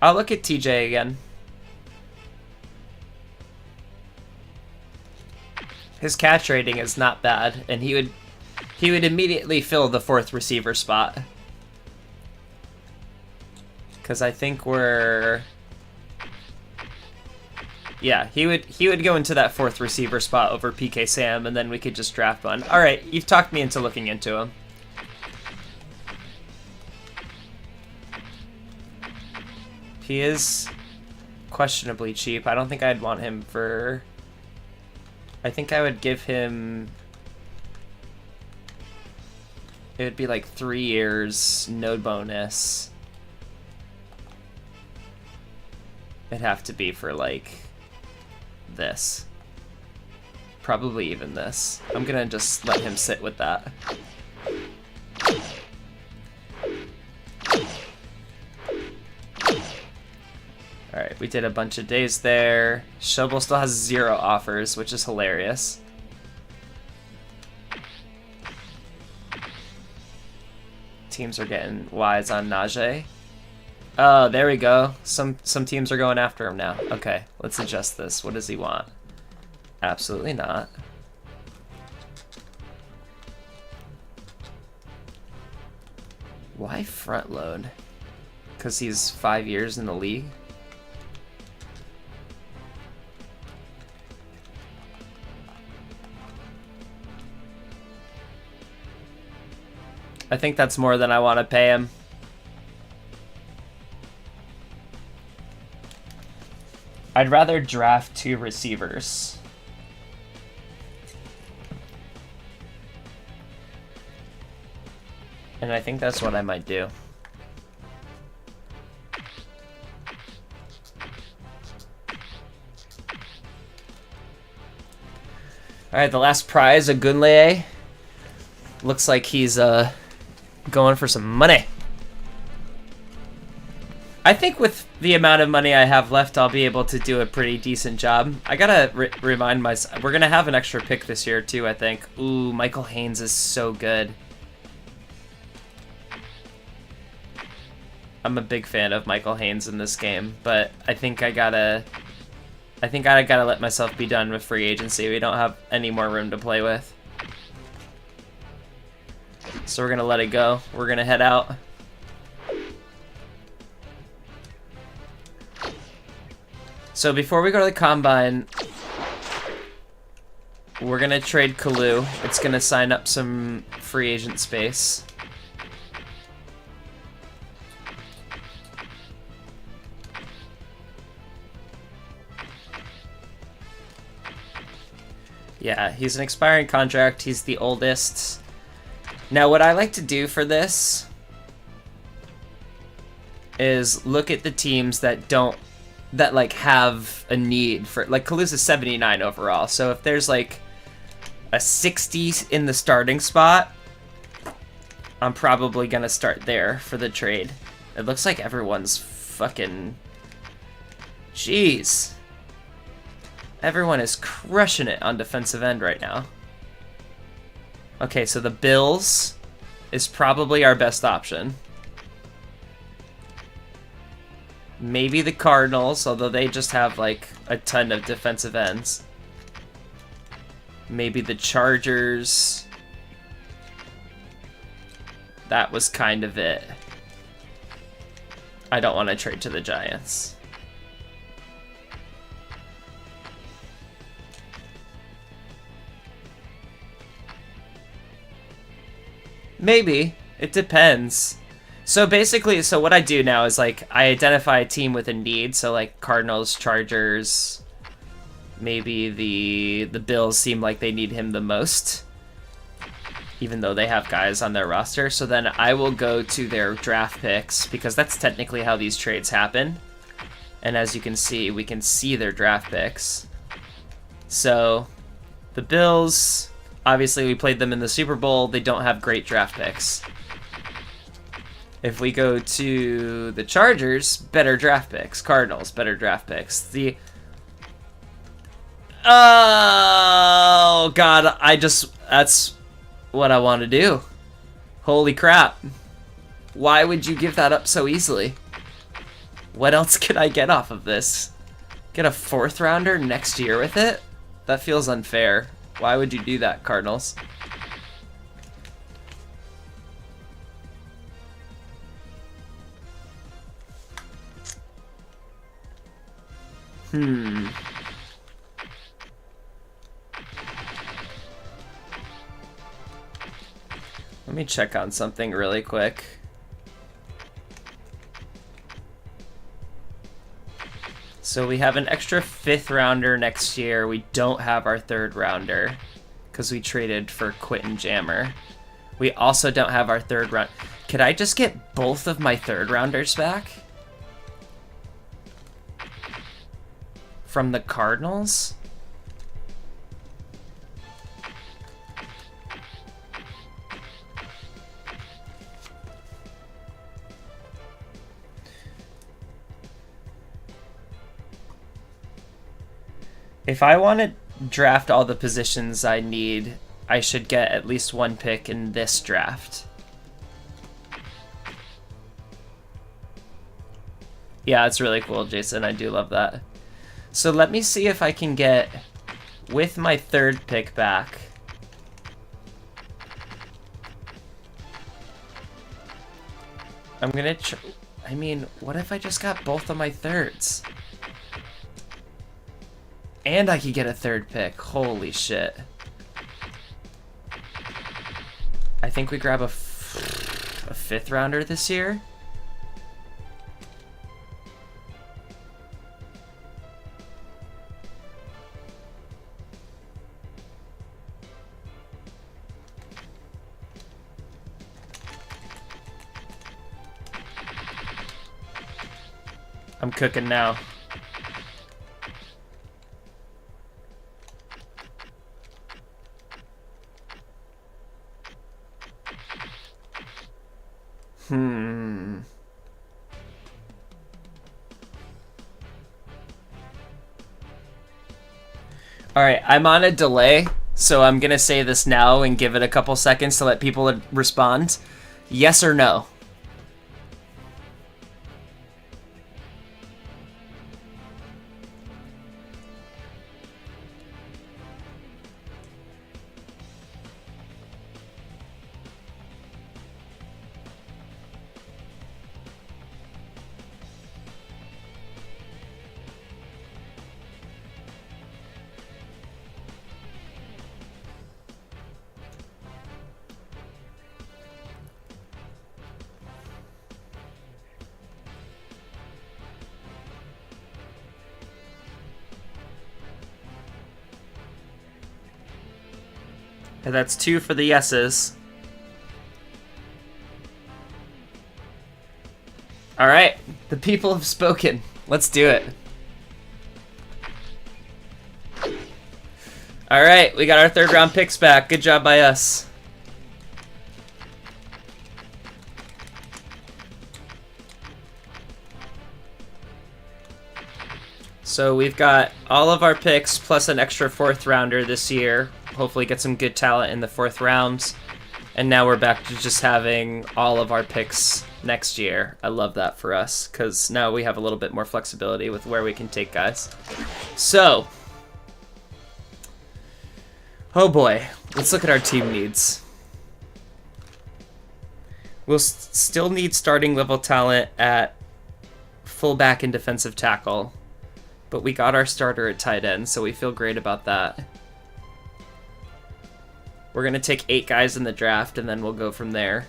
I'll look at TJ again. His catch rating is not bad, and he would immediately fill the fourth receiver spot. Because I think we're... Yeah, he would go into that fourth receiver spot over PK Sam, and then we could just draft one. All right, you've talked me into looking into him. He is questionably cheap. I don't think I'd want him for... I think I would give him... It would be like 3 years, no bonus. It'd have to be for like... this. Probably even this. I'm gonna just let him sit with that. Alright, we did a bunch of days there. Schobel still has 0 offers, which is hilarious. Teams are getting wise on Najee. Oh, there we go. Some teams are going after him now. Okay, let's adjust this. What does he want? Absolutely not. Why front load? Because he's 5 years in the league? I think that's more than I want to pay him. I'd rather draft 2 receivers. And I think that's what I might do. Alright, the last prize, a Gunleye. Looks like he's going for some money. I think with the amount of money I have left, I'll be able to do a pretty decent job. I gotta remind myself, we're gonna have an extra pick this year too, I think. Ooh, Michael Haynes is so good. I'm a big fan of Michael Haynes in this game, but I think I gotta let myself be done with free agency. We don't have any more room to play with. So we're gonna let it go. We're gonna head out. So before we go to the Combine, we're going to trade Kalu. It's going to sign up some free agent space. Yeah, he's an expiring contract. He's the oldest. Now, what I like to do for this is look at the teams that like have a need for, like, Kalusa's 79 overall. So if there's like a 60 in the starting spot, I'm probably gonna start there for the trade. It looks like everyone's fucking... Jeez. Everyone is crushing it on defensive end right now. Okay, so the Bills is probably our best option. Maybe the Cardinals, although they just have like a ton of defensive ends. Maybe the Chargers. That was kind of it. I don't want to trade to the Giants. Maybe. It depends. So basically, so what I do now is, like, I identify a team with a need. So, like, Cardinals, Chargers, maybe the Bills seem like they need him the most, even though they have guys on their roster. So then I will go to their draft picks, because that's technically how these trades happen. And as you can see, we can see their draft picks. So the Bills... Obviously, we played them in the Super Bowl. They don't have great draft picks. If we go to the Chargers, better draft picks. Cardinals, better draft picks. The... Oh, God. That's what I want to do. Holy crap. Why would you give that up so easily? What else could I get off of this? Get a 4th rounder next year with it? That feels unfair. Why would you do that, Cardinals? Let me check on something really quick. So we have an extra 5th rounder next year. We don't have our 3rd rounder because we traded for Quentin Jammer. We also don't have our 3rd round. Could I just get both of my 3rd rounders back from the Cardinals? If I want to draft all the positions I need, I should get at least 1 pick in this draft. Yeah, it's really cool, Jason. I do love that. So let me see if I can get, with my 3rd pick back, I'm gonna I mean, what if I just got both of my 3rds? And I could get a 3rd pick. Holy shit. I think we grab a 5th rounder this year. I'm cooking now. Alright, I'm on a delay, so I'm gonna say this now and give it a couple seconds to let people respond. Yes or no? And that's 2 for the yeses. Alright, the people have spoken. Let's do it. Alright, we got our 3rd round picks back. Good job by us. So we've got all of our picks plus an extra 4th rounder this year. Hopefully get some good talent in the 4th round. And now we're back to just having all of our picks next year. I love that for us, because now we have a little bit more flexibility with where we can take guys. So, oh boy, let's look at our team needs. We'll still need starting level talent at fullback and defensive tackle, but we got our starter at tight end, so we feel great about that. We're going to take 8 guys in the draft, and then we'll go from there.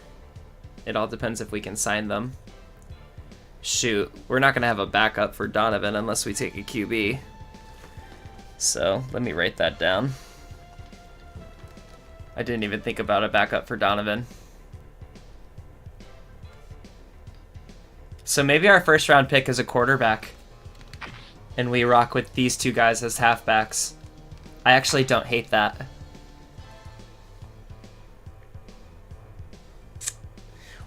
It all depends if we can sign them. Shoot, we're not going to have a backup for Donovan unless we take a QB. So, let me write that down. I didn't even think about a backup for Donovan. So maybe our 1st round pick is a quarterback, and we rock with these 2 guys as halfbacks. I actually don't hate that.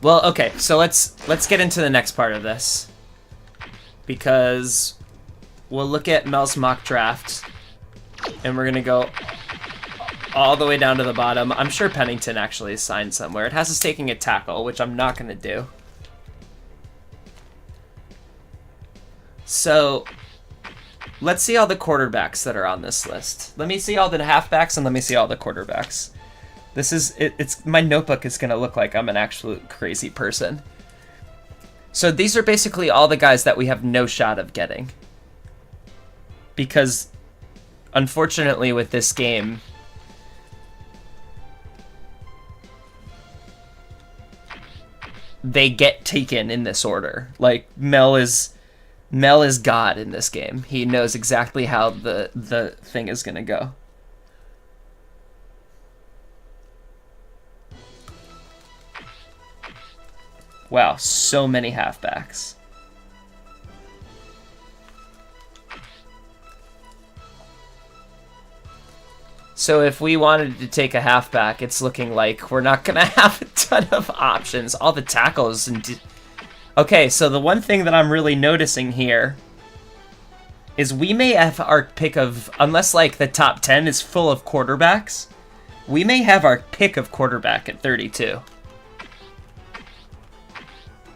Well, okay, so let's get into the next part of this, because we'll look at Mel's mock draft, and we're gonna go all the way down to the bottom. I'm sure Pennington actually is signed somewhere. It has us taking a tackle, which I'm not gonna do. So let's see all the quarterbacks that are on this list. Let me see all the halfbacks and let me see all the quarterbacks. This is, it's my notebook is going to look like I'm an absolute crazy person. So these are basically all the guys that we have no shot of getting. Because, unfortunately with this game, they get taken in this order. Like, Mel is God in this game. He knows exactly how the thing is going to go. Wow, so many halfbacks. So if we wanted to take a halfback, it's looking like we're not going to have a ton of options. All the tackles. Okay, so the one thing that I'm really noticing here is we may have our pick of, unless like the top 10 is full of quarterbacks, we may have our pick of quarterback at 32.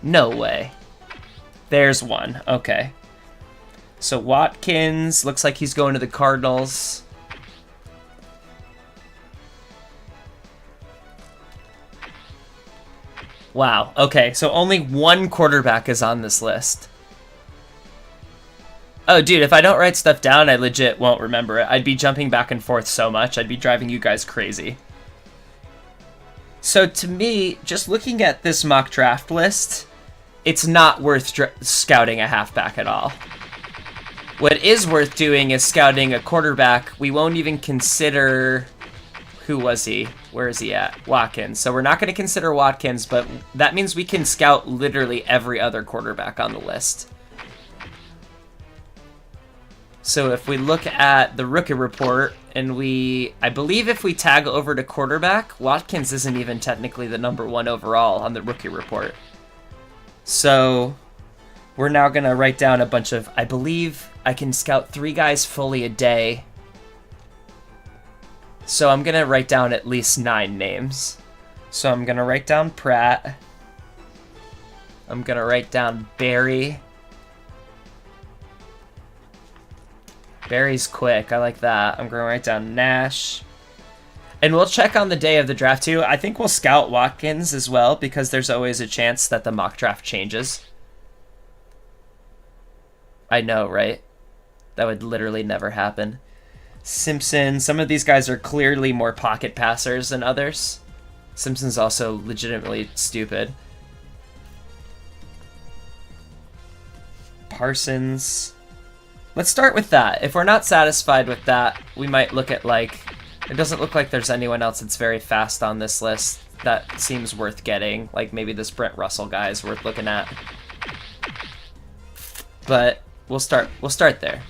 No way. There's one. Okay. So Watkins looks like he's going to the Cardinals. Wow. Okay, so only one quarterback is on this list. Oh, dude, if I don't write stuff down, I legit won't remember it. I'd be jumping back and forth so much. I'd be driving you guys crazy. So to me, just looking at this mock draft list, it's not worth scouting a halfback at all. What is worth doing is scouting a quarterback. We won't even consider... Who was he? Where is he at? Watkins. So we're not going to consider Watkins, but that means we can scout literally every other quarterback on the list. So if we look at the rookie report, and I believe if we tag over to quarterback, Watkins isn't even technically the #1 overall on the rookie report. So we're now going to write down a bunch of, I believe I can scout 3 guys fully a day. So I'm going to write down at least 9 names. So I'm going to write down Pratt. I'm going to write down Barry. Barry's quick. I like that. I'm going to write down Nash. And we'll check on the day of the draft too. I think we'll scout Watkins as well, because there's always a chance that the mock draft changes. I know, right? That would literally never happen. Simpson. Some of these guys are clearly more pocket passers than others. Simpson's also legitimately stupid. Parsons. Let's start with that. If we're not satisfied with that, we might look at like It doesn't look like there's anyone else that's very fast on this list that seems worth getting. Like maybe this Brent Russell guy is worth looking at. But we'll start there.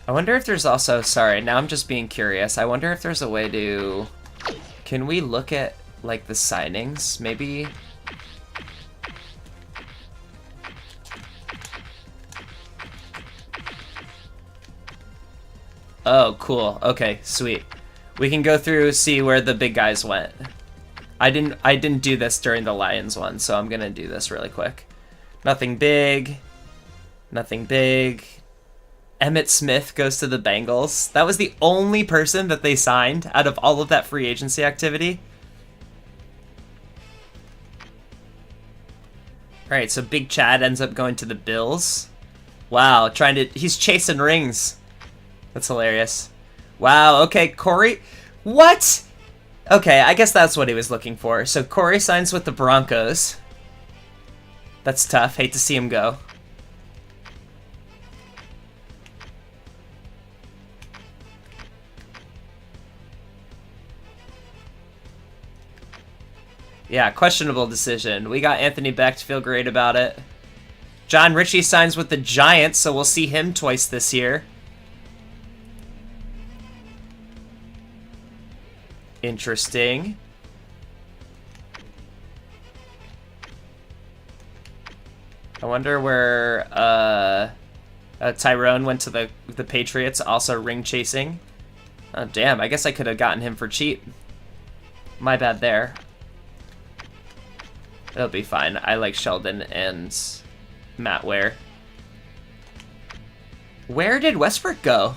I wonder if there's also, sorry, now I'm just being curious. I wonder if there's a way to, can we look at like the signings maybe? Oh, cool. Okay, sweet. We can go through, see where the big guys went. I didn't do this during the Lions one, so I'm gonna do this really quick. Nothing big. Nothing big. Emmitt Smith goes to the Bengals. That was the only person that they signed out of all of that free agency activity. Alright, so Big Chad ends up going to the Bills. Wow, he's chasing rings. That's hilarious. Wow, okay, Corey. What? Okay, I guess that's what he was looking for. So Corey signs with the Broncos. That's tough. Hate to see him go. Yeah, questionable decision. We got Anthony Becht, feel great about it. John Ritchie signs with the Giants, so we'll see him twice this year. Interesting. I wonder where Tyrone went to the Patriots, also ring chasing. Oh, damn, I guess I could have gotten him for cheap. My bad there. It'll be fine. I like Sheldon and Matt Ware. Where did Westbrook go?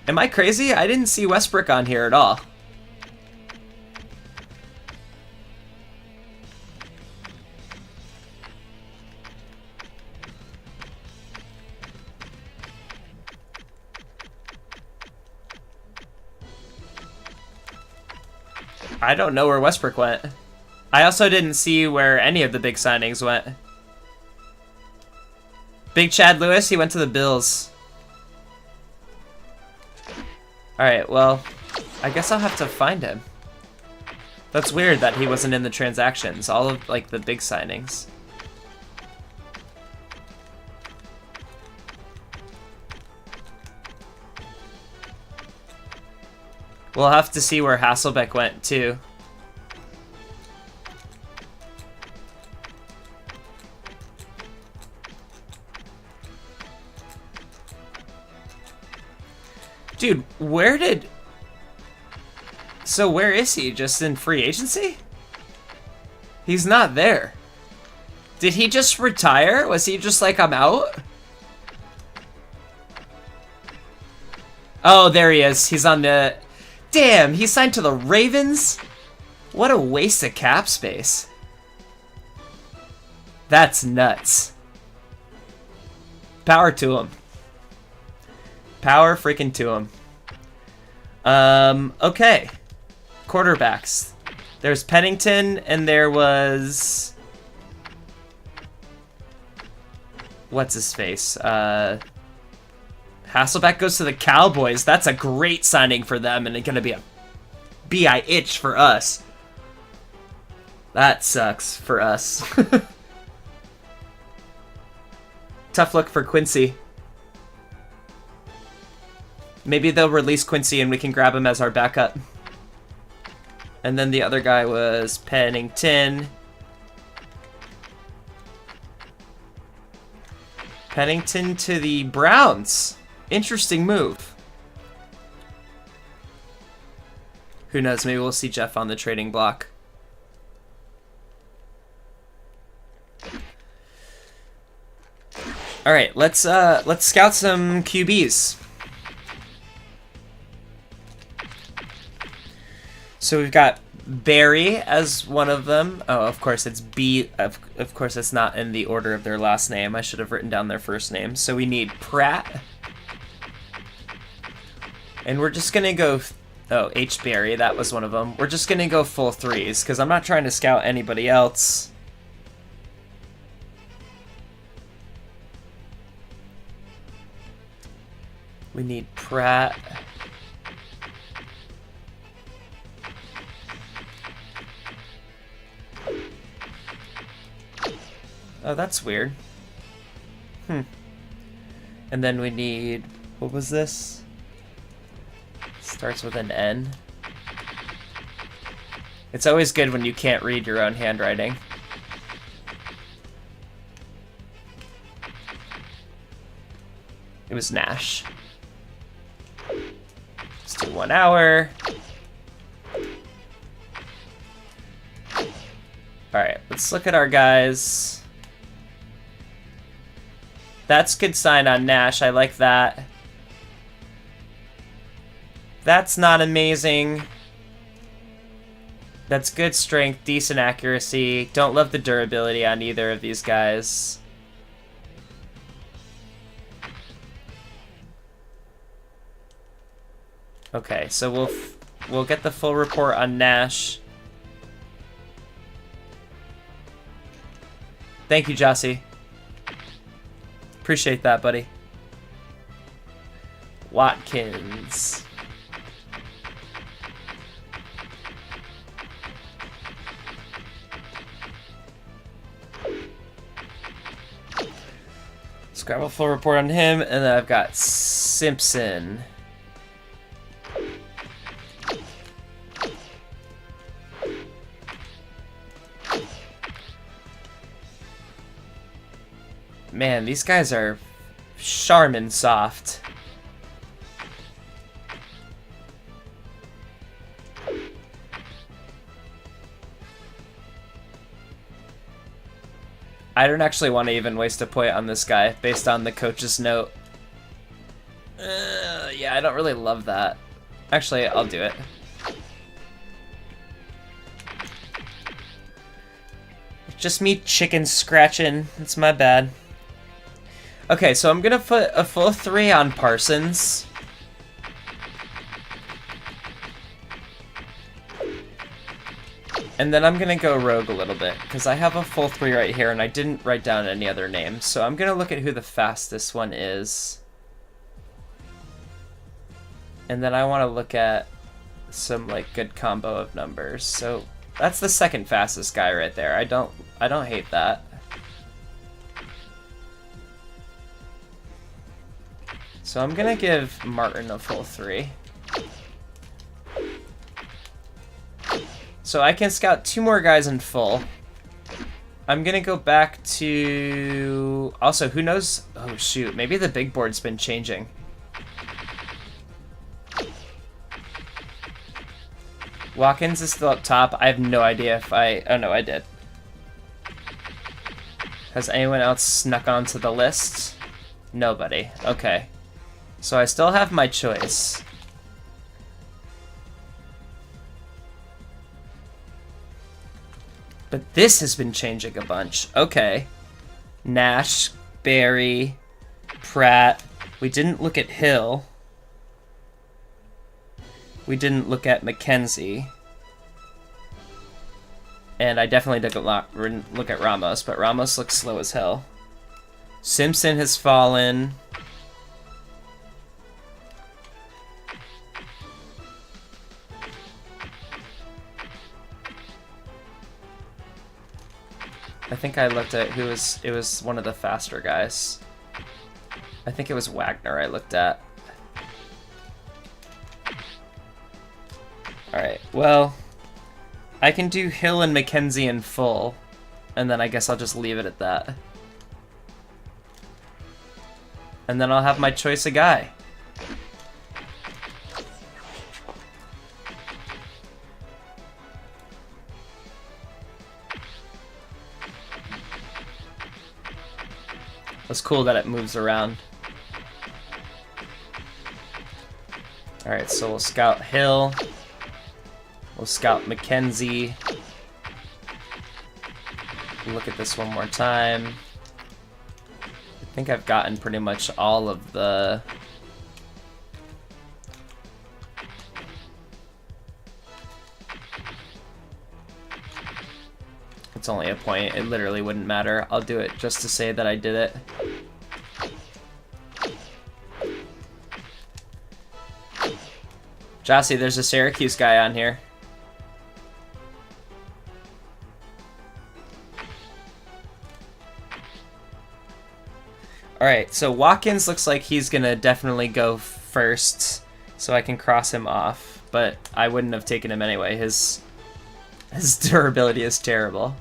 Am I crazy? I didn't see Westbrook on here at all. I don't know where Westbrook went. I also didn't see where any of the big signings went. Big Chad Lewis, he went to the Bills. Alright, well, I guess I'll have to find him. That's weird that he wasn't in the transactions, all of, like, the big signings. We'll have to see where Hasselbeck went, too. Dude, so where is he? Just in free agency? He's not there. Did he just retire? Was he just like, I'm out? Oh, there he is. He's on the... Damn, he signed to the Ravens? What a waste of cap space. That's nuts. Power to him. Power freaking to him. Okay. Quarterbacks. There's Pennington, and there was... What's his face? Hasselbeck goes to the Cowboys. That's a great signing for them, and it's going to be a B.I. itch for us. That sucks for us. Tough look for Quincy. Maybe they'll release Quincy and we can grab him as our backup. And then the other guy was Pennington. Pennington to the Browns. Interesting move. Who knows? Maybe we'll see Jeff on the trading block. All right, let's scout some QBs. So we've got Barry as one of them. Oh, of course it's B. Of course it's not in the order of their last name. I should have written down their first name. So we need Pratt. And we're just going to go... Oh, H. Barry, that was one of them. We're just going to go full threes, because I'm not trying to scout anybody else. We need Pratt. Oh, that's weird. And then we need... What was this? Starts with an N. It's always good when you can't read your own handwriting. It was Nash. Let's do 1 hour. Alright, let's look at our guys. That's good sign on Nash. I like that. That's not amazing. That's good strength, decent accuracy. Don't love the durability on either of these guys. Okay, so we'll get the full report on Nash. Thank you, Jossie. Appreciate that, buddy. Watkins. Let's grab a full report on him, and then I've got Simpson. Man, these guys are Charmin soft. I don't actually want to even waste a point on this guy based on the coach's note. Yeah, I don't really love that. Actually, I'll do it. It's just me chicken scratching. It's my bad. Okay, so I'm gonna put a full 3 on Parsons. And then I'm gonna go rogue a little bit, because I have a full 3 right here, and I didn't write down any other names. So I'm gonna look at who the fastest one is. And then I want to look at some, like, good combo of numbers. So that's the second fastest guy right there. I don't hate that. So I'm gonna give Martin a full 3. So I can scout 2 more guys in full. I'm gonna go back to... Also, who knows? Oh shoot, maybe the big board's been changing. Watkins is still up top. I have no idea if I... Oh no, I did. Has anyone else snuck onto the list? Nobody. Okay. So I still have my choice. But this has been changing a bunch. Okay. Nash, Barry, Pratt. We didn't look at Hill. We didn't look at McKenzie. And I definitely didn't look at Ramos, but Ramos looks slow as hell. Simpson has fallen. I think I looked at it was one of the faster guys. I think it was Wagner I looked at. Alright, well, I can do Hill and McKenzie in full, and then I guess I'll just leave it at that. And then I'll have my choice of guy. It's cool that it moves around. Alright, so we'll scout Hill. We'll scout McKenzie. Look at this one more time. I think I've gotten pretty much all of the... It's only a point. It literally wouldn't matter. I'll do it just to say that I did it. Jossie, there's a Syracuse guy on here. Alright, so Watkins looks like he's gonna definitely go first, so I can cross him off, but I wouldn't have taken him anyway. His durability is terrible.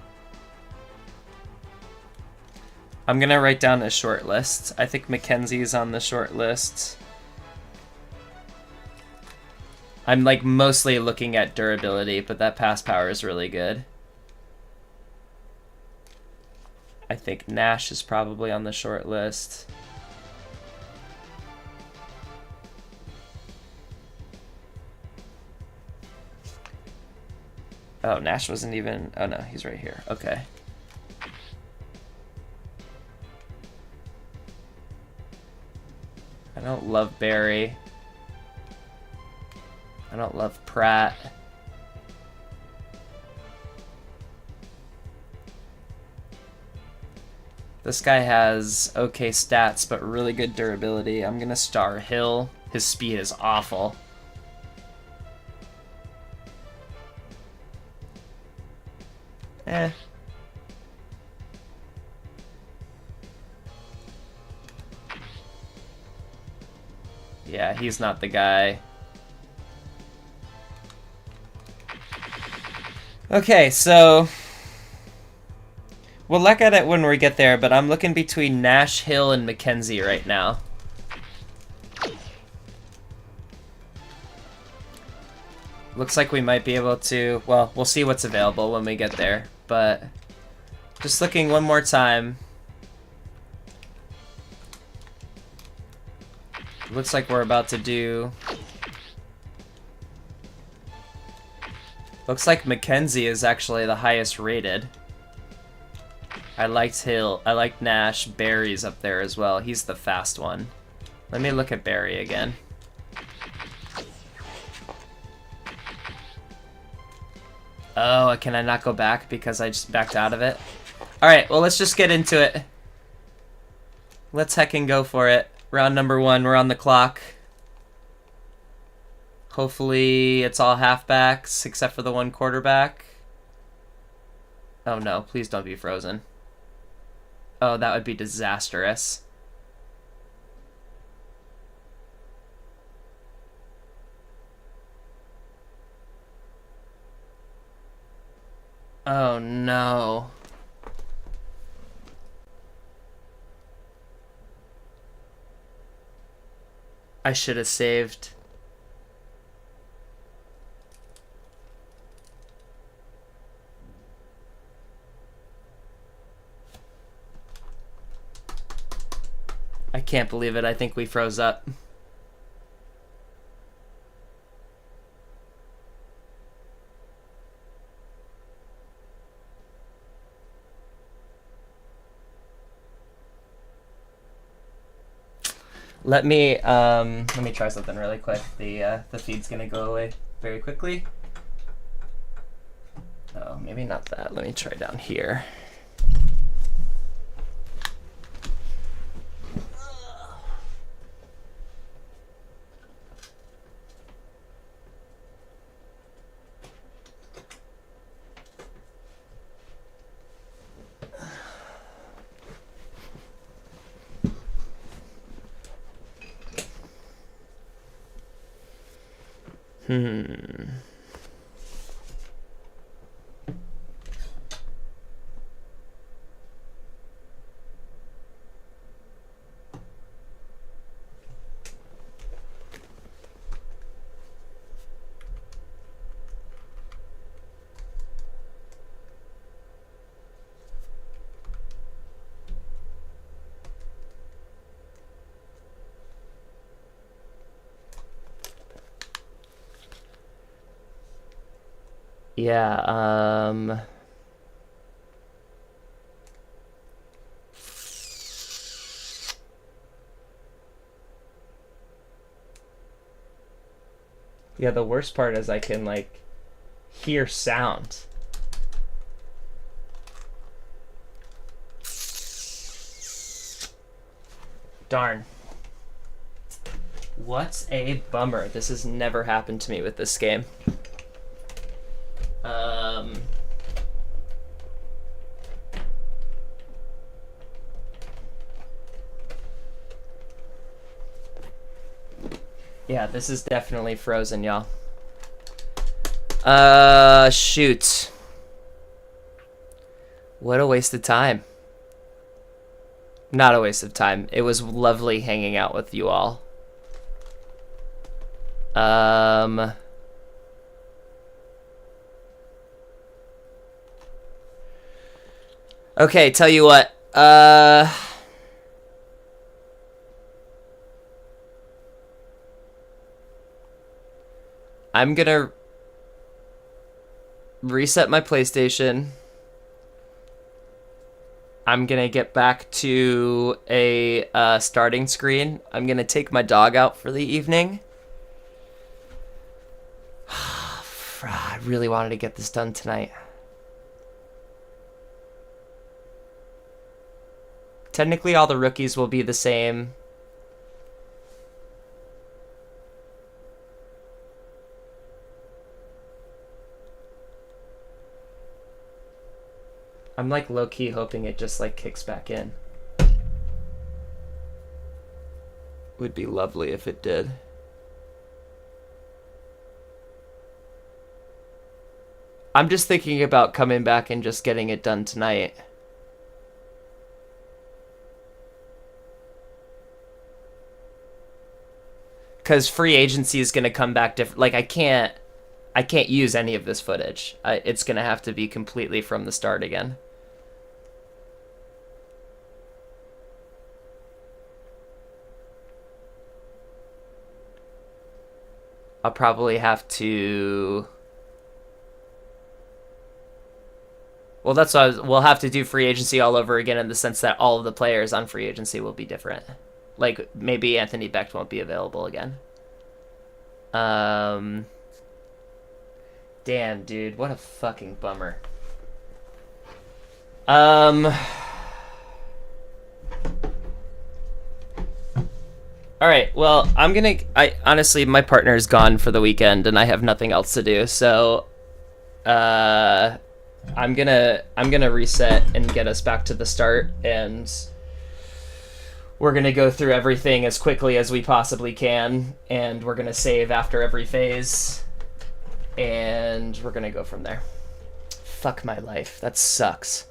I'm gonna write down a short list. I think Mackenzie's on the short list. I'm like mostly looking at durability, but that pass power is really good. I think Nash is probably on the short list. Oh, Nash wasn't even... Oh no, he's right here. Okay. I don't love Barry. I don't love Pratt. This guy has okay stats, but really good durability. I'm gonna star Hill. His speed is awful. Eh. Yeah, he's not the guy. Okay, so... we'll look at it when we get there, but I'm looking between Nash, Hill, and Mackenzie right now. Looks like we might be able to... well, we'll see what's available when we get there, but... just looking one more time. Looks like we're about to do... looks like Mackenzie is actually the highest rated. I liked Hill. I liked Nash. Barry's up there as well. He's the fast one. Let me look at Barry again. Oh, can I not go back because I just backed out of it? Alright, well, let's just get into it. Let's heckin' go for it. Round number 1, we're on the clock. Hopefully it's all halfbacks except for the one quarterback. Oh no, please don't be frozen. Oh, that would be disastrous. Oh no. I should have saved. I can't believe it. I think we froze up. Let me try something really quick. The feed's gonna go away very quickly. Oh, maybe not that. Let me try down here. Yeah, yeah, the worst part is I can, like, hear sound. Darn. What a bummer. This has never happened to me with this game. Yeah, this is definitely frozen, y'all. Shoot. What a waste of time. Not a waste of time. It was lovely hanging out with you all. Okay, tell you what. I'm gonna reset my PlayStation. I'm gonna get back to a starting screen. I'm gonna take my dog out for the evening. I really wanted to get this done tonight. Technically, all the rookies will be the same. I'm like low-key hoping it just like kicks back in. Would be lovely if it did. I'm just thinking about coming back and just getting it done tonight. Because free agency is going to come back different. Like, I can't use any of this footage. It's going to have to be completely from the start again. I'll probably have to... Well, that's what we'll have to do free agency all over again in the sense that all of the players on free agency will be different. Like, maybe Anthony Becht won't be available again. Damn, dude. What a fucking bummer. Alright, well, honestly, my partner's gone for the weekend and I have nothing else to do, so... I'm gonna reset and get us back to the start, and we're gonna go through everything as quickly as we possibly can, and we're gonna save after every phase, and we're gonna go from there. Fuck my life. That sucks.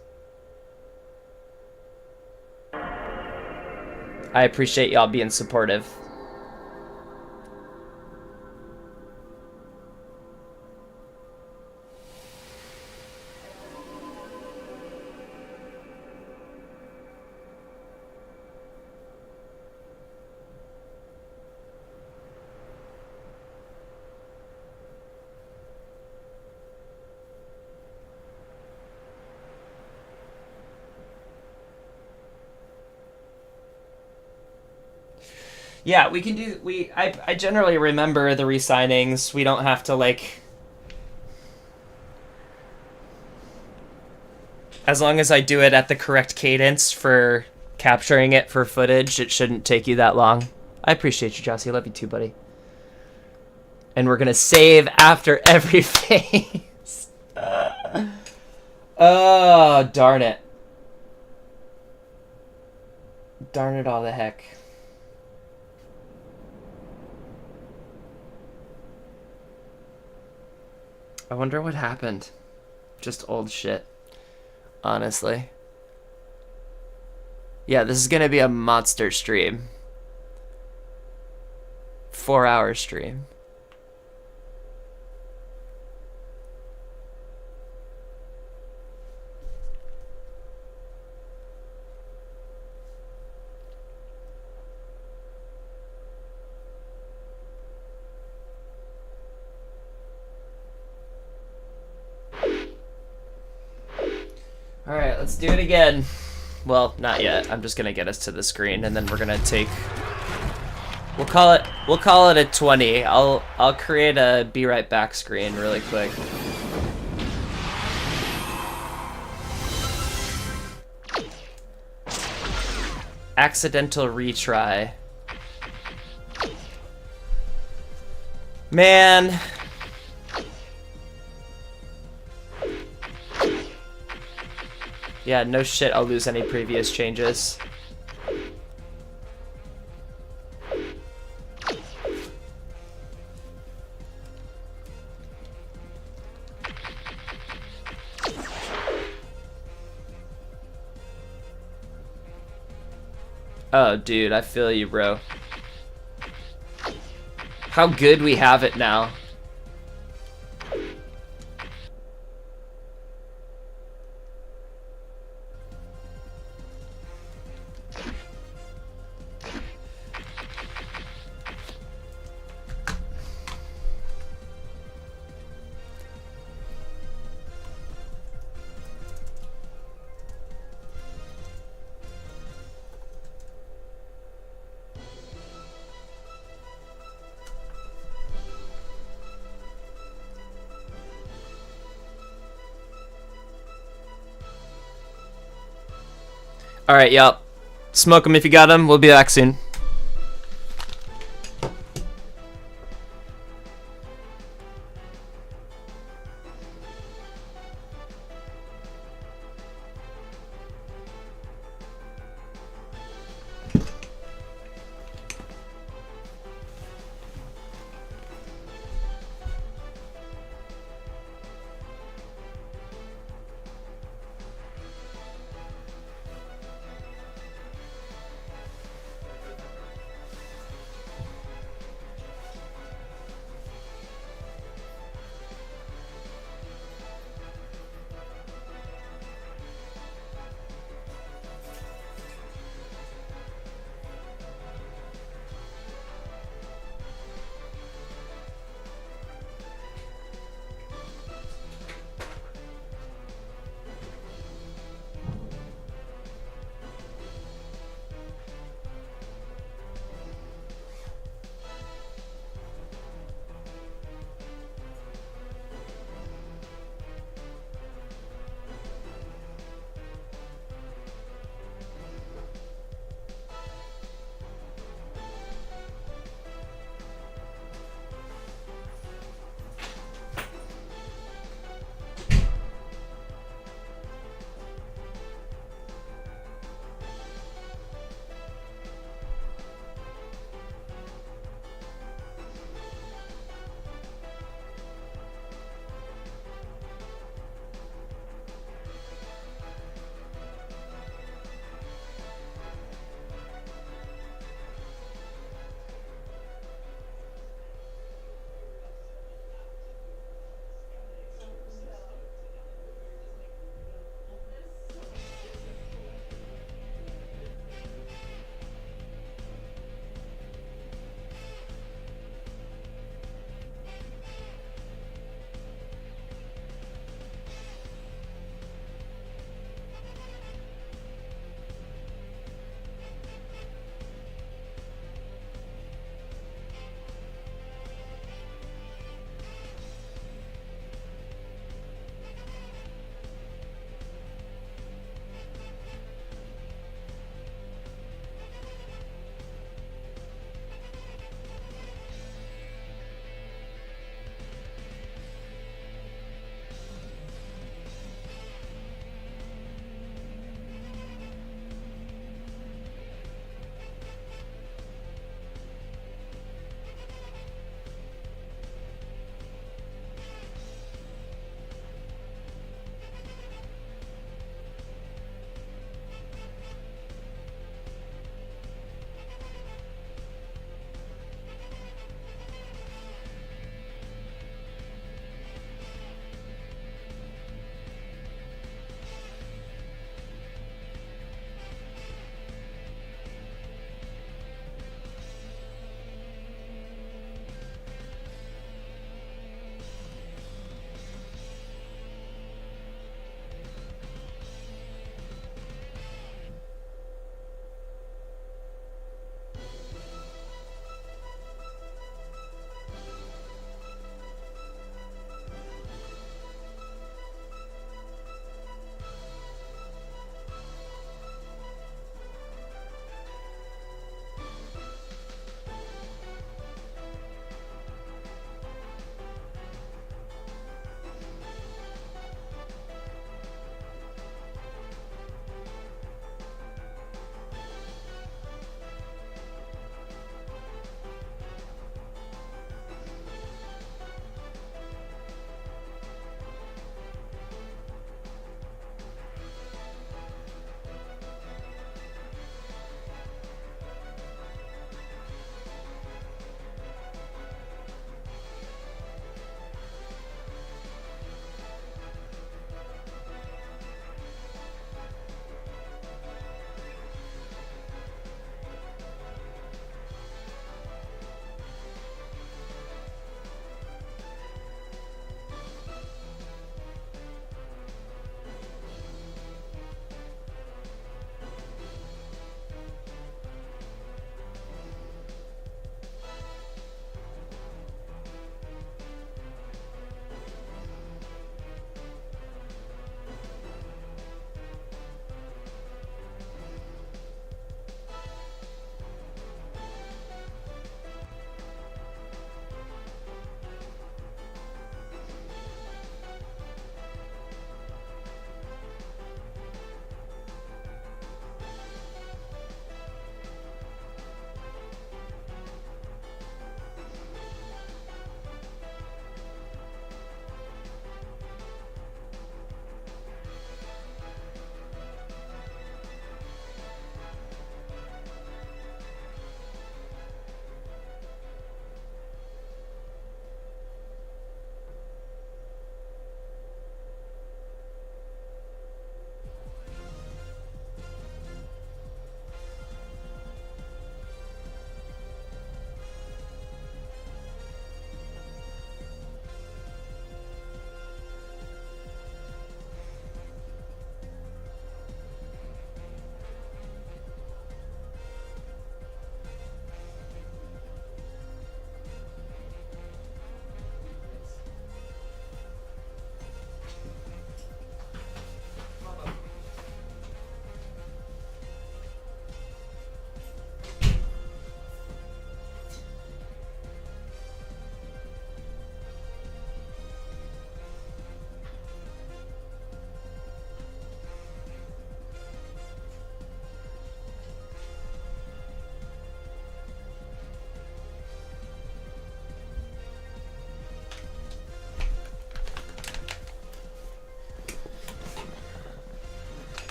I appreciate y'all being supportive. Yeah, we can do... I generally remember the re-signings. We don't have to, like... As long as I do it at the correct cadence for capturing it for footage, it shouldn't take you that long. I appreciate you, Jossie. I love you too, buddy. And we're gonna save after every phase. Oh, darn it. Darn it all the heck. I wonder what happened. Just old shit. Honestly. Yeah, this is gonna be a monster stream. 4-hour stream. Alright, let's do it again. Well, not yet. I'm just gonna get us to the screen, and then we're gonna take... We'll call it a 20. I'll create a be right back screen really quick. Accidental retry. Man. Yeah, no shit, I'll lose any previous changes. Oh, dude, I feel you, bro. How good we have it now. Alright, yep. Smoke them if you got them. We'll be back soon.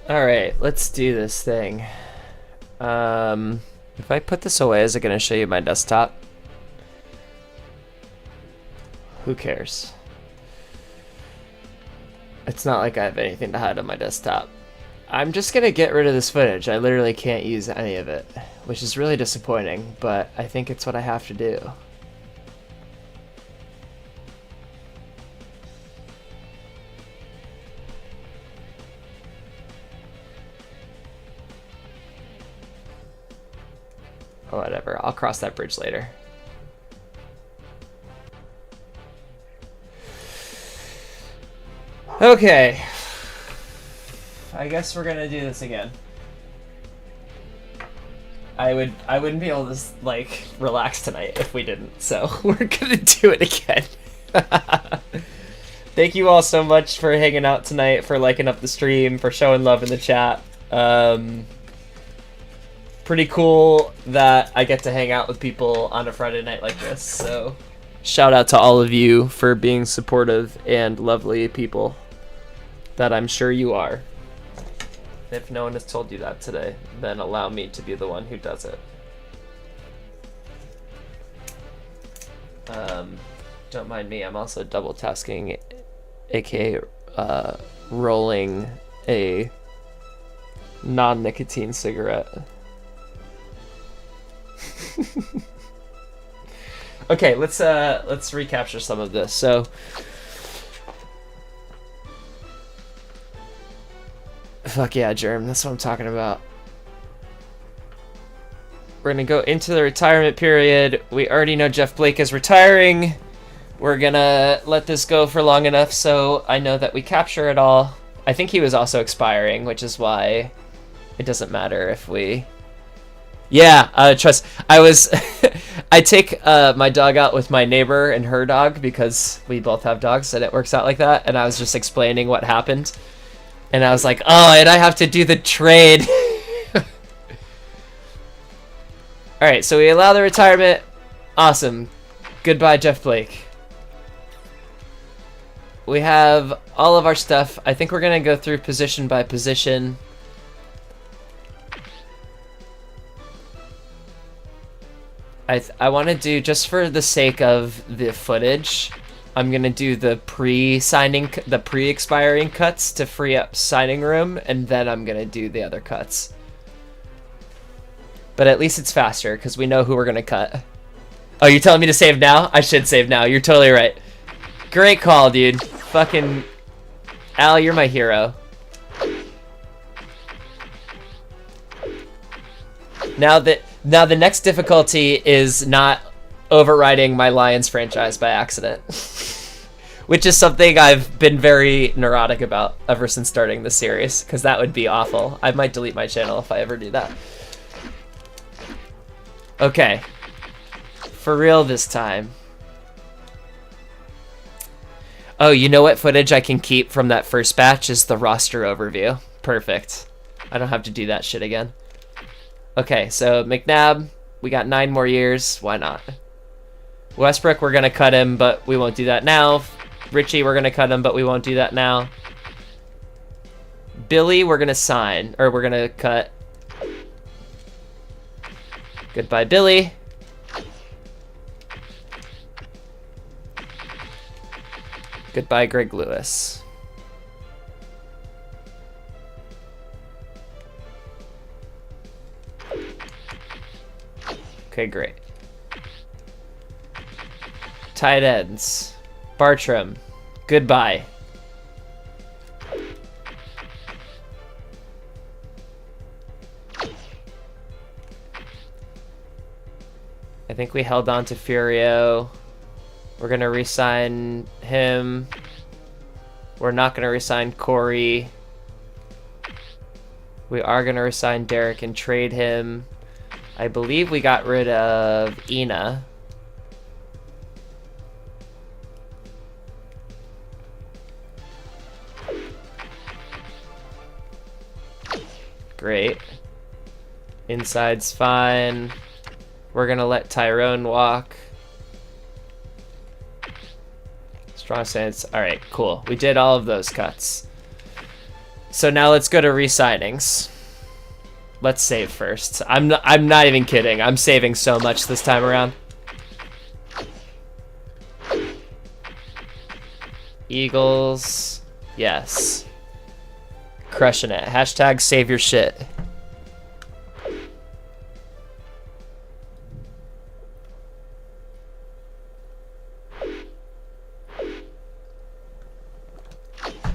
Alright, let's do this thing. If I put this away, is it going to show you my desktop? Who cares? It's not like I have anything to hide on my desktop. I'm just going to get rid of this footage. I literally can't use any of it, which is really disappointing, but I think it's what I have to do. Whatever, I'll cross that bridge later. Okay. I guess we're gonna do this again. I wouldn't be able to like relax tonight if we didn't, so we're gonna do it again. Thank you all so much for hanging out tonight, for liking up the stream, for showing love in the chat. Pretty cool that I get to hang out with people on a Friday night like this, so shout out to all of you for being supportive and lovely people that I'm sure you are. If no one has told you that today, then allow me to be the one who does it. Don't mind me, I'm also double tasking, aka rolling a non-nicotine cigarette. Okay, let's recapture some of this. So fuck yeah, Germ, that's what I'm talking about. We're gonna go into the retirement period. We already know Jeff Blake is retiring. We're gonna let this go for long enough so I know that we capture it all. I think he was also expiring, which is why it doesn't matter if we... Yeah, trust. I take my dog out with my neighbor and her dog because we both have dogs and it works out like that. And I was just explaining what happened. And I was like, oh, and I have to do the trade. Alright, so we allow the retirement. Awesome. Goodbye, Jeff Blake. We have all of our stuff. I think we're going to go through position by position. I want to do, just for the sake of the footage, I'm going to do the pre-expiring cuts to free up signing room, and then I'm going to do the other cuts. But at least it's faster, because we know who we're going to cut. Oh, you're telling me to save now? I should save now. You're totally right. Great call, dude. Fucking... Al, you're my hero. Now the next difficulty is not overriding my Lions franchise by accident. Which is something I've been very neurotic about ever since starting this series, because that would be awful. I might delete my channel if I ever do that. Okay. For real this time. Oh, you know what footage I can keep from that first batch is the roster overview. Perfect. I don't have to do that shit again. Okay, so McNabb, we got 9 more years. Why not? Westbrook, we're going to cut him, but we won't do that now. Richie, we're going to cut him, but we won't do that now. Billy, we're going to sign, or we're going to cut. Goodbye, Billy. Goodbye, Greg Lewis. Okay, great. Tight ends. Bartram. Goodbye. I think we held on to Furio. We're going to re-sign him. We're not going to re-sign Corey. We are going to re-sign Derek and trade him. I believe we got rid of Ina. Great. Inside's fine. We're gonna let Tyrone walk. Strong stance. Alright, cool. We did all of those cuts. So now let's go to re-signings. Let's save first. I'm not even kidding. I'm saving so much this time around. Eagles. Yes. Crushing it. Hashtag save your shit.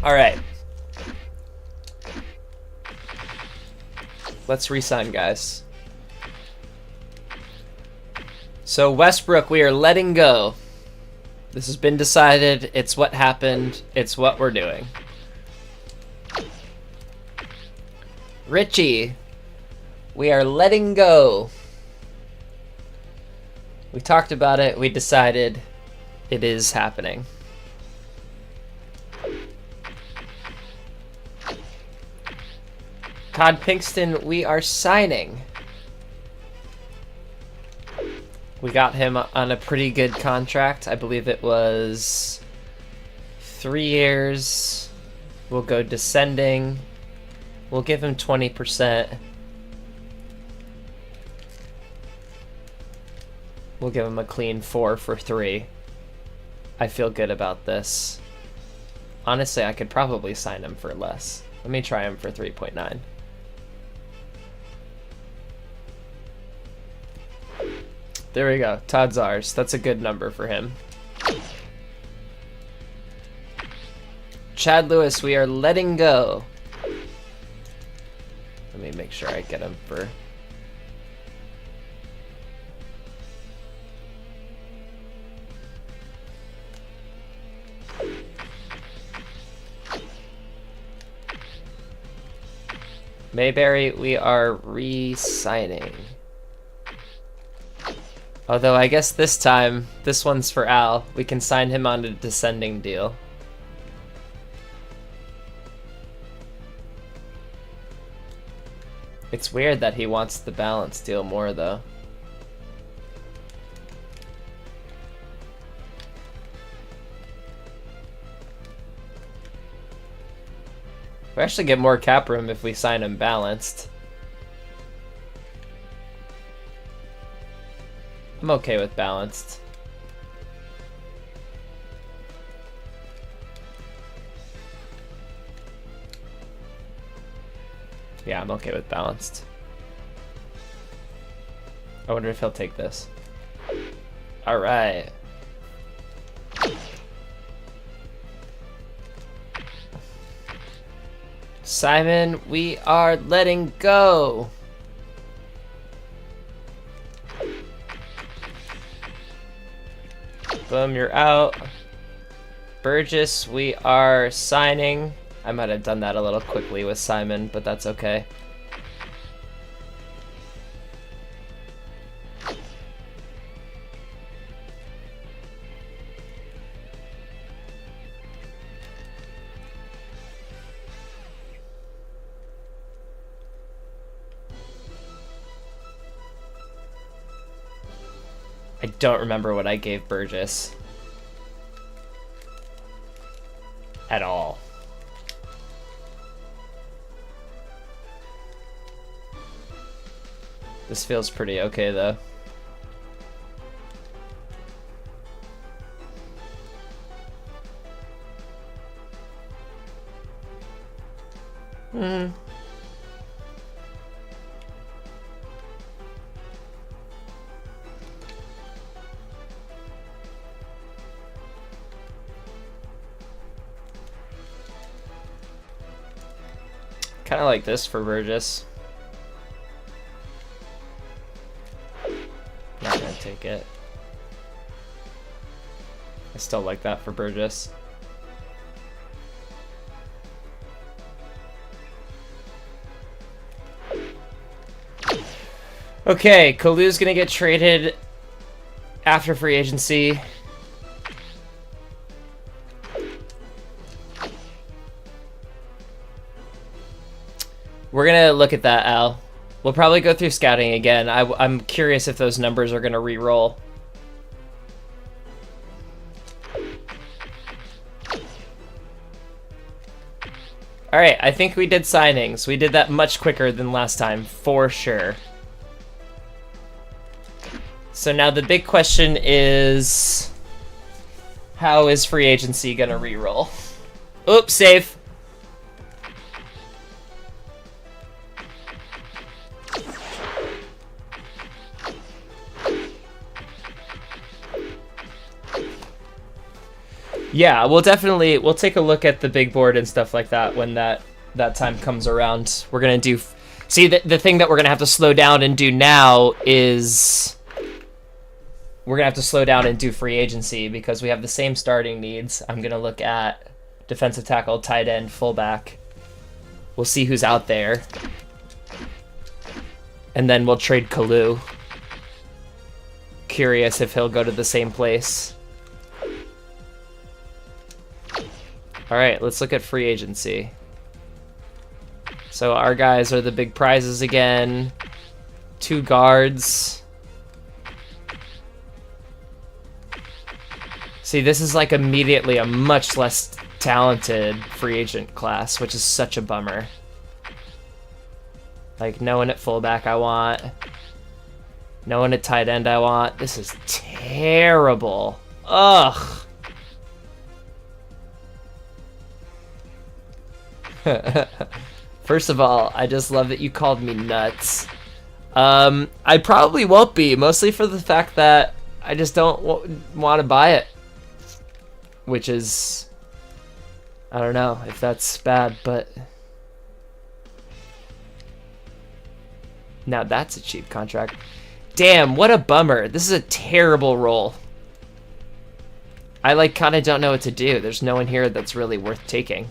All right. Let's re-sign, guys. So Westbrook, we are letting go. This has been decided. It's what happened. It's what we're doing. Richie, we are letting go. We talked about it. We decided it is happening. Todd Pinkston, we are signing. We got him on a pretty good contract. I believe it was 3 years. We'll go descending. We'll give him 20%. We'll give him a clean 4 for 3. I feel good about this. Honestly, I could probably sign him for less. Let me try him for 3.9. There we go. Todd's ours. That's a good number for him. Chad Lewis, we are letting go. Let me make sure I get him for... Mayberry, we are re-signing. Although I guess this time, this one's for Al. We can sign him on a descending deal. It's weird that he wants the balance deal more, though. We actually get more cap room if we sign him balanced. I'm okay with balanced. Yeah, I'm okay with balanced. I wonder if he'll take this. All right. Simon, we are letting go. Boom, you're out. Burgess, we are signing. I might have done that a little quickly with Simon, but that's okay. I don't remember what I gave Burgess. At all. This feels pretty okay, though. Kind of like this for Burgess. Not gonna take it. I still like that for Burgess. Okay, Kalu's gonna get traded after free agency. We're gonna look at that, Al. We'll probably go through scouting again. I'm curious if those numbers are gonna re-roll. All right, I think we did signings. We did that much quicker than last time, for sure. So now the big question is, how is free agency gonna re-roll? Oops, save. Yeah, we'll take a look at the big board and stuff like that when that time comes around. We're gonna do, see, the thing that we're gonna have to slow down and do now is we're gonna have to slow down and do free agency because we have the same starting needs. I'm gonna look at defensive tackle, tight end, fullback. We'll see who's out there, and then we'll trade Kalu. Curious if he'll go to the same place. All right, let's look at free agency. So our guys are the big prizes again. 2 guards. See, this is like immediately a much less talented free agent class, which is such a bummer. Like, no one at fullback I want. No one at tight end I want. This is terrible. Ugh. First of all, I just love that you called me nuts. I probably won't be, mostly for the fact that I just don't want to buy it. Which is, I don't know if that's bad, but now that's a cheap contract. Damn, what a bummer. This is a terrible roll. I like kind of don't know what to do. There's no one here that's really worth taking.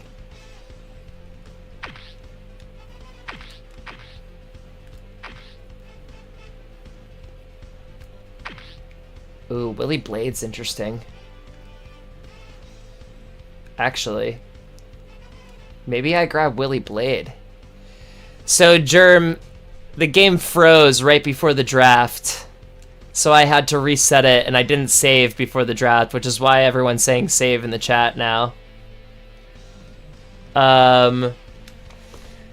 Ooh, Willie Blade's interesting. Actually, maybe I grab Willie Blade. So, Germ, the game froze right before the draft, so I had to reset it, and I didn't save before the draft, which is why everyone's saying save in the chat now.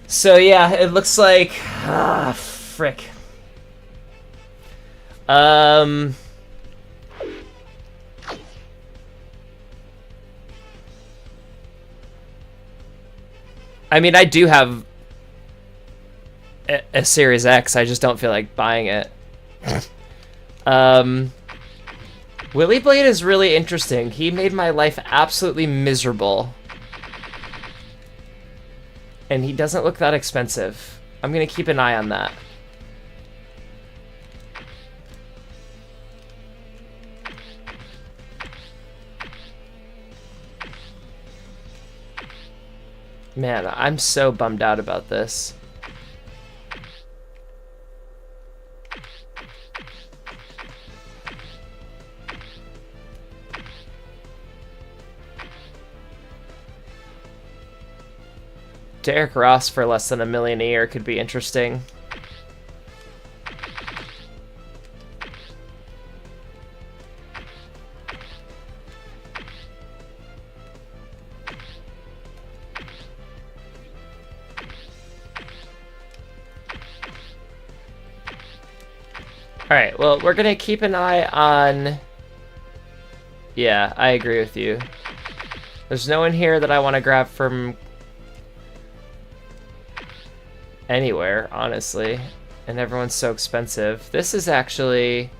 So yeah, it looks like, frick. I mean, I do have a Series X. I just don't feel like buying it. Willie Blade is really interesting. He made my life absolutely miserable. And he doesn't look that expensive. I'm going to keep an eye on that. Man, I'm so bummed out about this. Derek Ross for less than $1 million a year could be interesting. Alright, well, we're gonna keep an eye on... Yeah, I agree with you. There's no one here that I want to grab from anywhere, honestly. And everyone's so expensive. This is actually...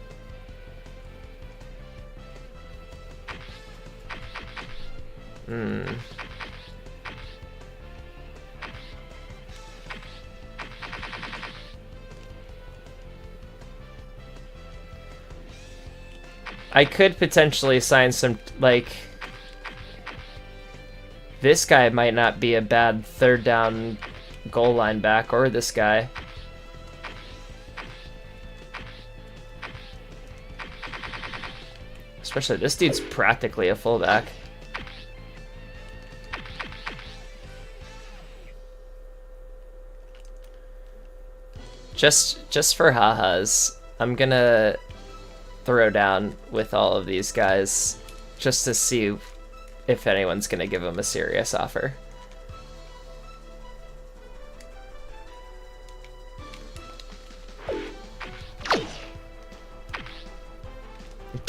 I could potentially sign some, like... This guy might not be a bad third down goal line back, or this guy. Especially this dude's practically a fullback. Just for ha-has, I'm gonna throw down with all of these guys just to see if anyone's gonna give him a serious offer.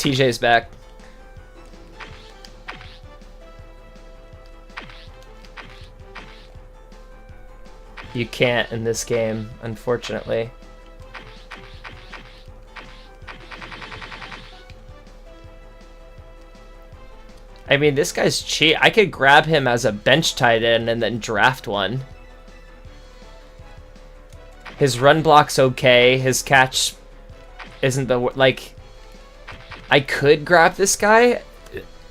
TJ's back. You can't in this game, unfortunately. I mean, this guy's cheap. I could grab him as a bench tight end and then draft one. His run block's okay. His catch isn't the... Like, I could grab this guy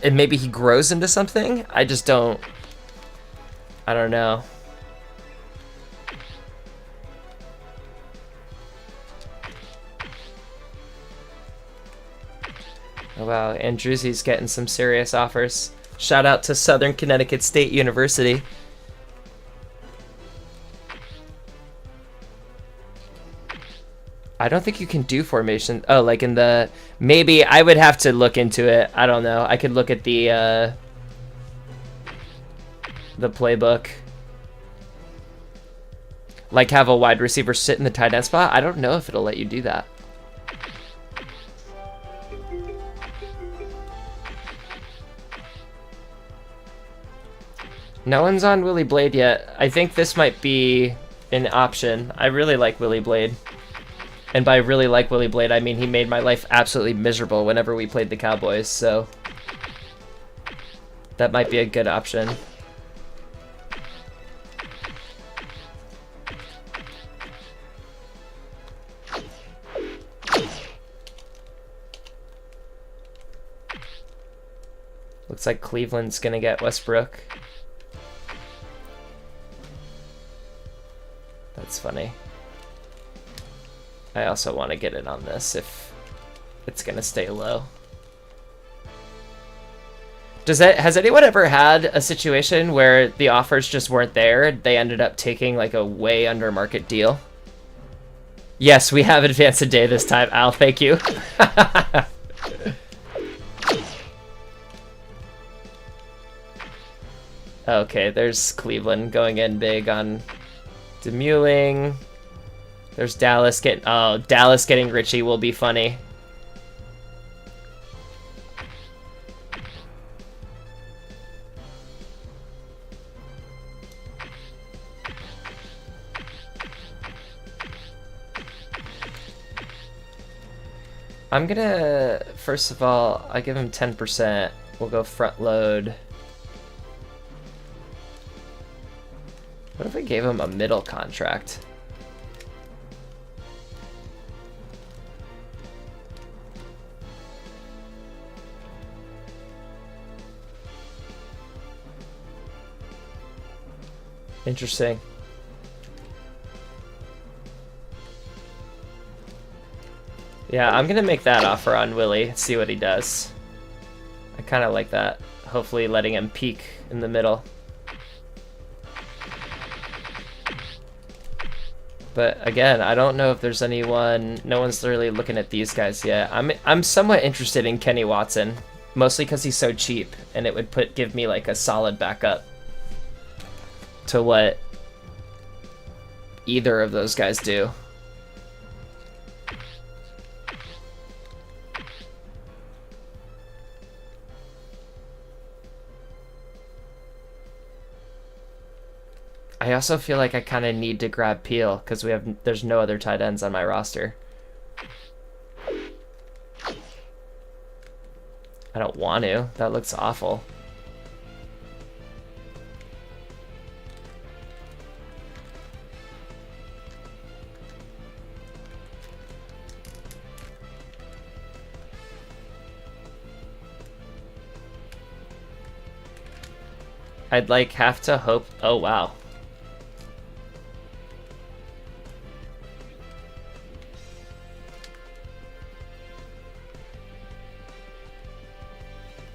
and maybe he grows into something. I just don't... I don't know. Oh wow, Andruzzi's getting some serious offers. Shout out to Southern Connecticut State University. I don't think you can do formation. Oh, like in the... Maybe I would have to look into it. I don't know. I could look at the playbook. Like have a wide receiver sit in the tight end spot. I don't know if it'll let you do that. No one's on Willie Blade yet. I think this might be an option. I really like Willie Blade. And by really like Willie Blade, I mean he made my life absolutely miserable whenever we played the Cowboys, so that might be a good option. Looks like Cleveland's gonna get Westbrook. That's funny. I also want to get in on this if it's gonna stay low. Has anyone ever had a situation where the offers just weren't there? They ended up taking like a way under market deal? Yes, we have advanced a day this time, Al. Thank you. Okay, there's Cleveland going in big on Demuling. There's Dallas getting... Oh, Dallas getting Richie will be funny. I'm gonna... First of all, I give him 10%. We'll go front load. What if we gave him a middle contract? Interesting. Yeah, I'm gonna make that offer on Willie, see what he does. I kind of like that. Hopefully letting him peak in the middle. But again, I don't know if there's anyone... No one's really looking at these guys yet. I'm somewhat interested in Kenny Watson, mostly because he's so cheap, and it would give me like a solid backup to what either of those guys do. I also feel like I kind of need to grab Peel because there's no other tight ends on my roster. I don't want to. That looks awful. I'd like have to hope... Oh, wow.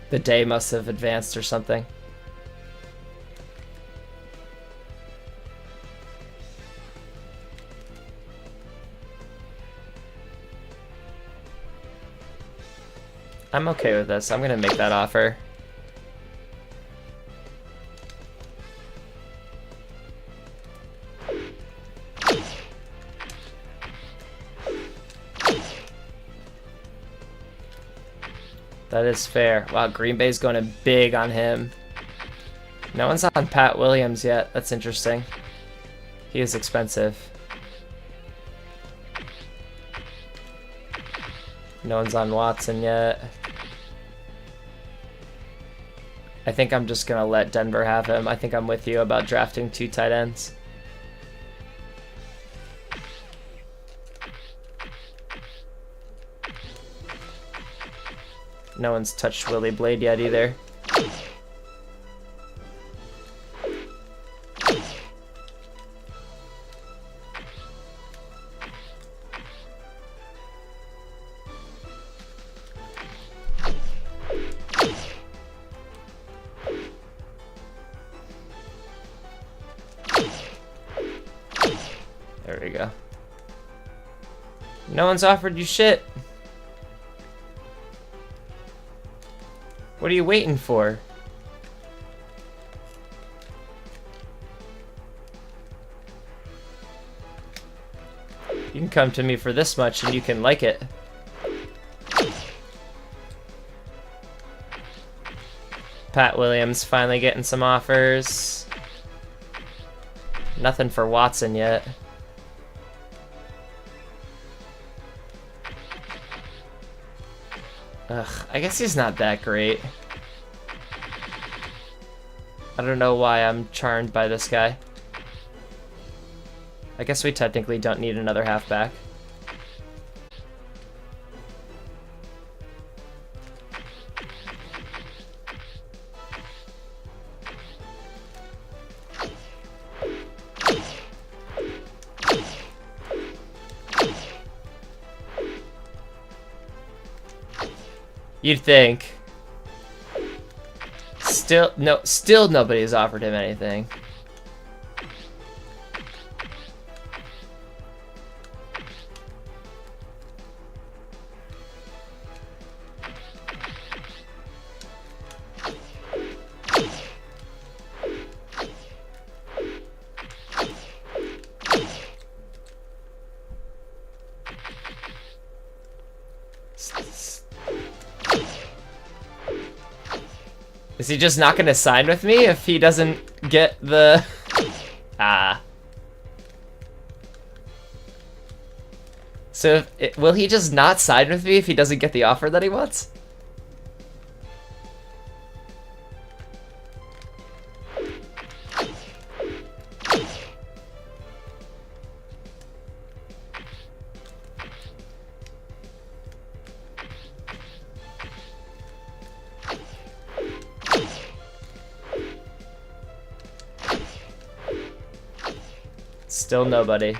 The day must have advanced or something. I'm okay with this. I'm gonna make that offer. That is fair. Wow, Green Bay's going in big on him. No one's on Pat Williams yet. That's interesting. He is expensive. No one's on Watson yet. I think I'm just going to let Denver have him. I think I'm with you about drafting 2 tight ends. No one's touched Willie Blade yet either. There we go. No one's offered you shit. What are you waiting for? You can come to me for this much and you can like it. Pat Williams finally getting some offers. Nothing for Watson yet. Ugh, I guess he's not that great. I don't know why I'm charmed by this guy. I guess we technically don't need another halfback. You'd think. Still nobody's offered him anything. Is he just not going to sign with me if he doesn't get the... So, will he just not sign with me if he doesn't get the offer that he wants? Still nobody.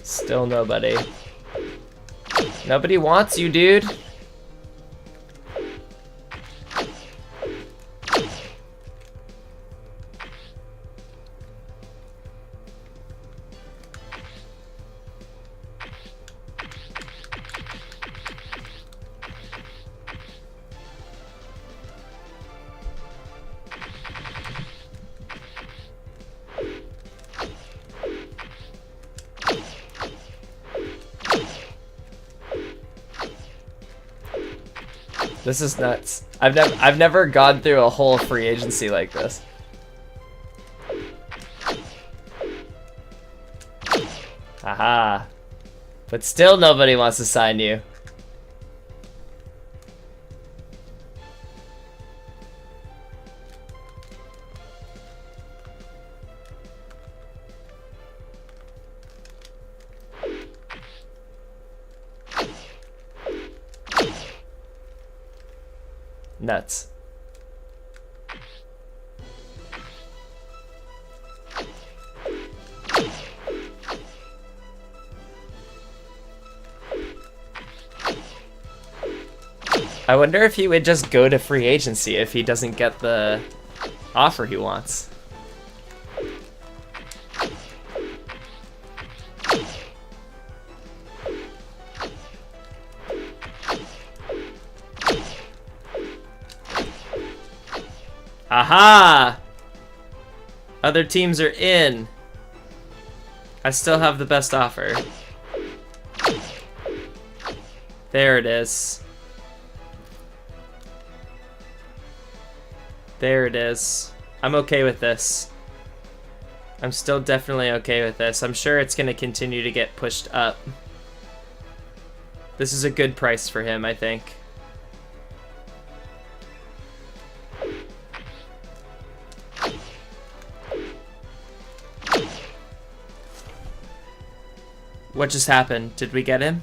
Still nobody. Nobody wants you, dude. This is nuts. I've never gone through a whole free agency like this. Haha. But still nobody wants to sign you. Nuts. I wonder if he would just go to free agency if he doesn't get the offer he wants. Aha! Other teams are in. I still have the best offer. There it is. There it is. I'm okay with this. I'm still definitely okay with this. I'm sure it's going to continue to get pushed up. This is a good price for him, I think. What just happened? Did we get him?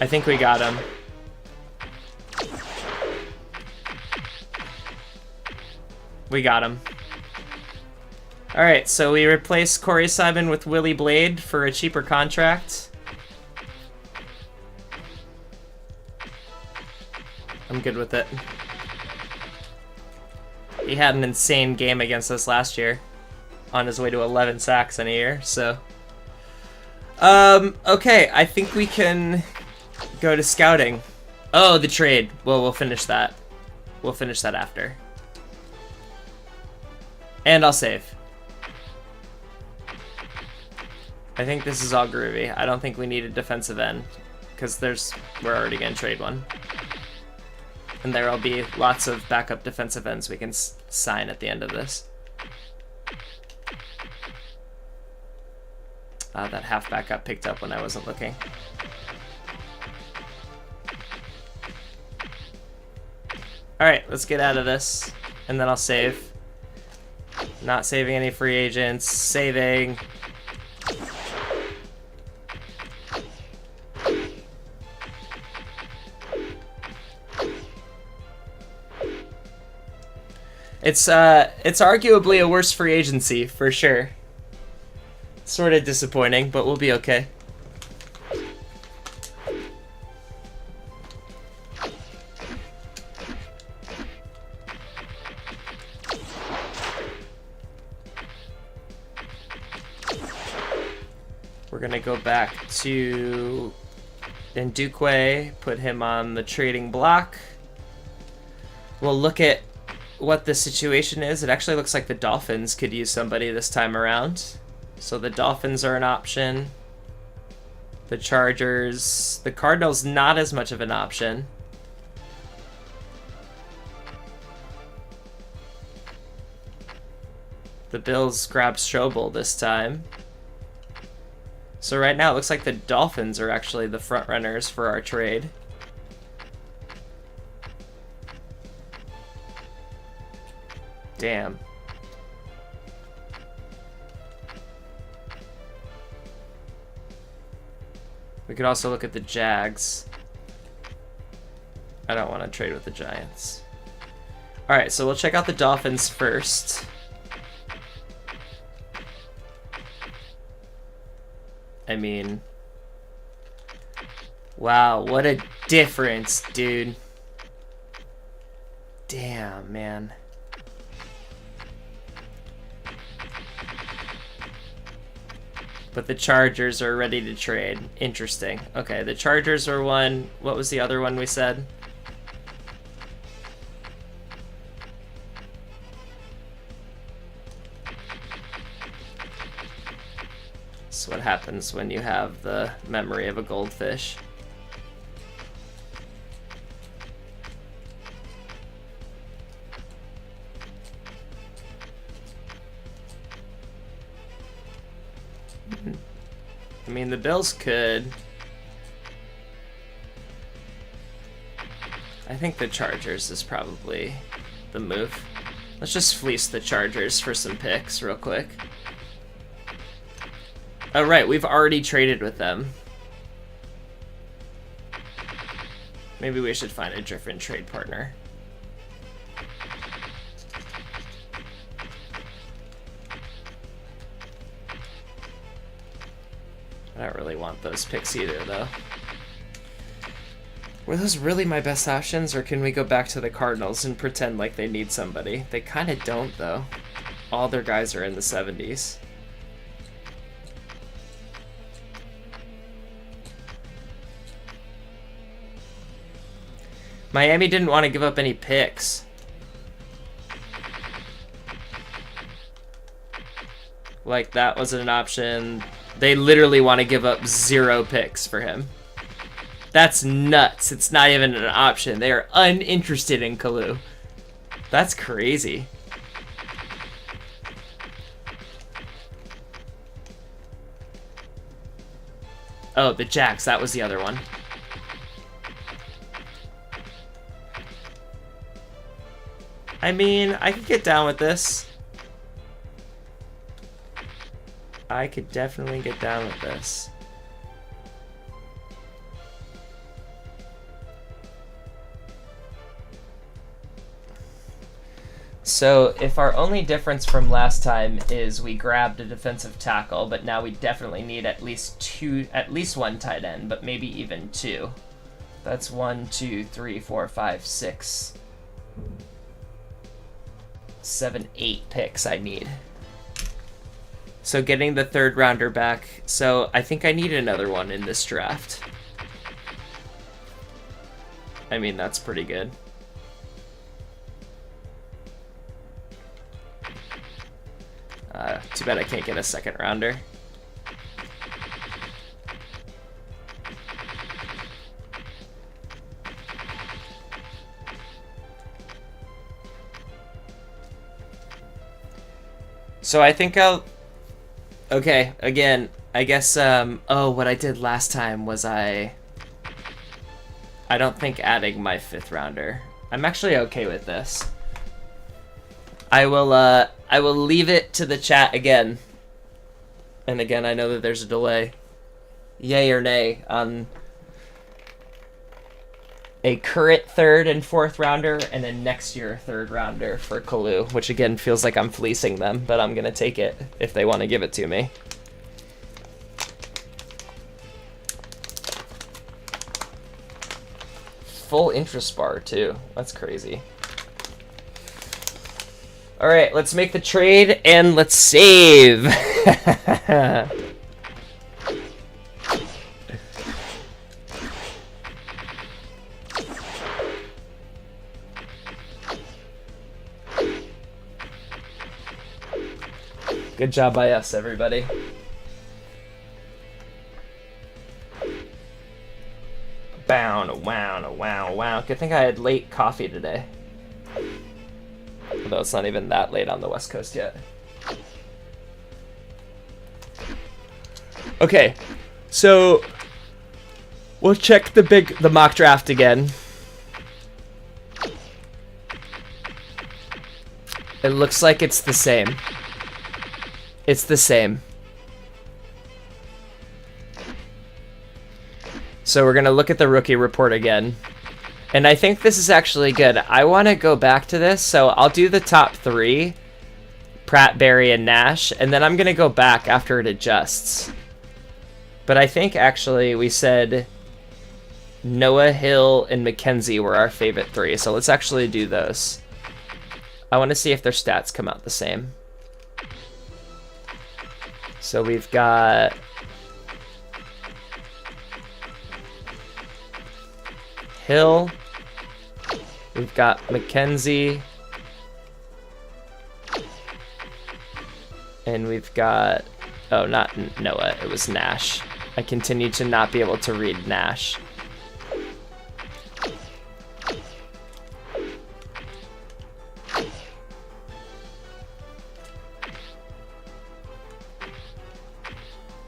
I think we got him. We got him. Alright, so we replaced Corey Simon with Willie Blade for a cheaper contract. I'm good with it. He had an insane game against us last year. On his way to 11 sacks in a year, so... okay, I think we can go to scouting. Oh, the trade. Well, we'll finish that. We'll finish that after. And I'll save. I think this is all groovy. I don't think we need a defensive end, because we're already going to trade one. And there'll be lots of backup defensive ends we can sign at the end of this. That halfback got picked up when I wasn't looking. Alright, let's get out of this, and then I'll save. Not saving any free agents, saving. It's arguably a worse free agency, for sure. Sort of disappointing, but we'll be okay. We're gonna go back to Ndukwe, put him on the trading block. We'll look at what the situation is. It actually looks like the Dolphins could use somebody this time around. So the Dolphins are an option. The Chargers. The Cardinals, not as much of an option. The Bills grabbed Strobel this time. So right now it looks like the Dolphins are actually the front runners for our trade. Damn. We could also look at the Jags. I don't want to trade with the Giants. Alright, so we'll check out the Dolphins first. I mean... Wow, what a difference, dude. Damn, man. But the Chargers are ready to trade. Interesting. Okay, the Chargers are one. What was the other one we said? That's what happens when you have the memory of a goldfish. I mean, the Bills could. I think the Chargers is probably the move. Let's just fleece the Chargers for some picks real quick. Oh, right, we've already traded with them. Maybe we should find a different trade partner. I don't really want those picks either, though. Were those really my best options, or can we go back to the Cardinals and pretend like they need somebody? They kind of don't, though. All their guys are in the 70s. Miami didn't want to give up any picks. Like, that wasn't an option. They literally want to give up 0 picks for him. That's nuts. It's not even an option. They are uninterested in Kalu. That's crazy. Oh, the Jacks. That was the other one. I mean, I could get down with this. I could definitely get down with this. So if our only difference from last time is we grabbed a defensive tackle, but now we definitely need at least one tight end, but maybe even 2. That's 1, 2, 3, 4, 5, 6, 7, 8 picks I need. So getting the 3rd rounder back. So I think I need another one in this draft. I mean, that's pretty good. Too bad I can't get a 2nd rounder. So I think I'll... Okay, again, I guess, oh, what I did last time was I don't think adding my 5th rounder. I'm actually okay with this. I will leave it to the chat again. And again, I know that there's a delay. Yay or nay on a current 3rd and 4th rounder and a next year 3rd rounder for Kalu, which again feels like I'm fleecing them, but I'm going to take it if they want to give it to me. Full interest bar too. That's crazy. All right, let's make the trade and let's save. Good job by us, everybody. Bow, wow, wow, wow. Good thing I had late coffee today. Although it's not even that late on the West Coast yet. Okay, so we'll check the mock draft again. It looks like it's the same. It's the same. So we're gonna look at the rookie report again. And I think this is actually good. I want to go back to this, so I'll do the top 3, Pratt, Berry, and Nash, and then I'm going to go back after it adjusts. But I think actually we said Noah, Hill, and McKenzie were our favorite 3, so let's actually do those. I want to see if their stats come out the same. So we've got... Hill... We've got McKenzie. And we've got... Oh, not Noah. It was Nash. I continue to not be able to read Nash.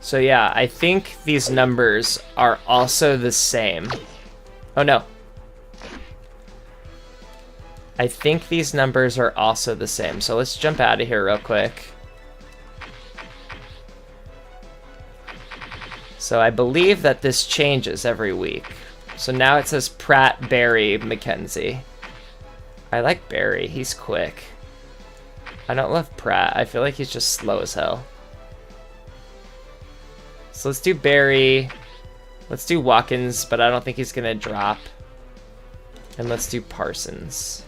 So yeah, I think these numbers are also the same. Oh no. I think these numbers are also the same. So let's jump out of here real quick. So I believe that this changes every week. So now it says Pratt, Berry, McKenzie. I like Berry. He's quick. I don't love Pratt. I feel like he's just slow as hell. So let's do Berry. Let's do Watkins, but I don't think he's going to drop. And let's do Parsons.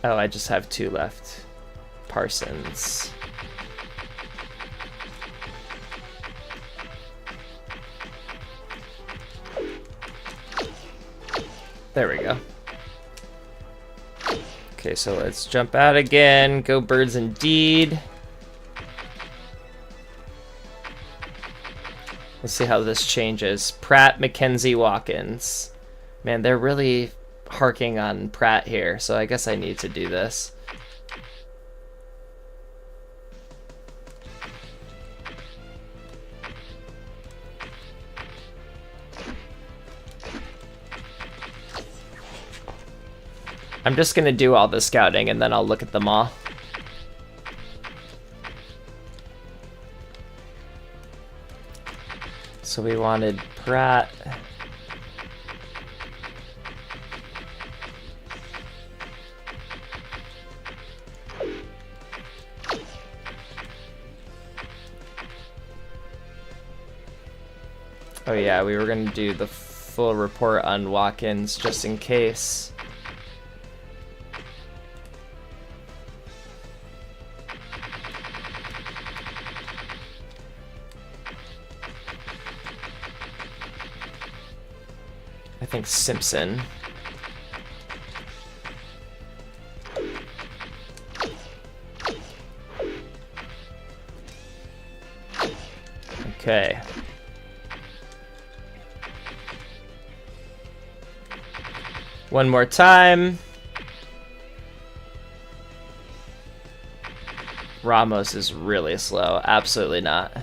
Oh, I just have 2 left. Parsons. There we go. Okay, so let's jump out again. Go Birds indeed. Let's see how this changes. Pratt, McKenzie, Watkins. Man, they're really harking on Pratt here, so I guess I need to do this. I'm just gonna do all the scouting and then I'll look at them all. So we wanted Pratt. Oh yeah, we were gonna do the full report on Watkins just in case. I think Simpson. Okay. One more time. Ramos is really slow. Absolutely not.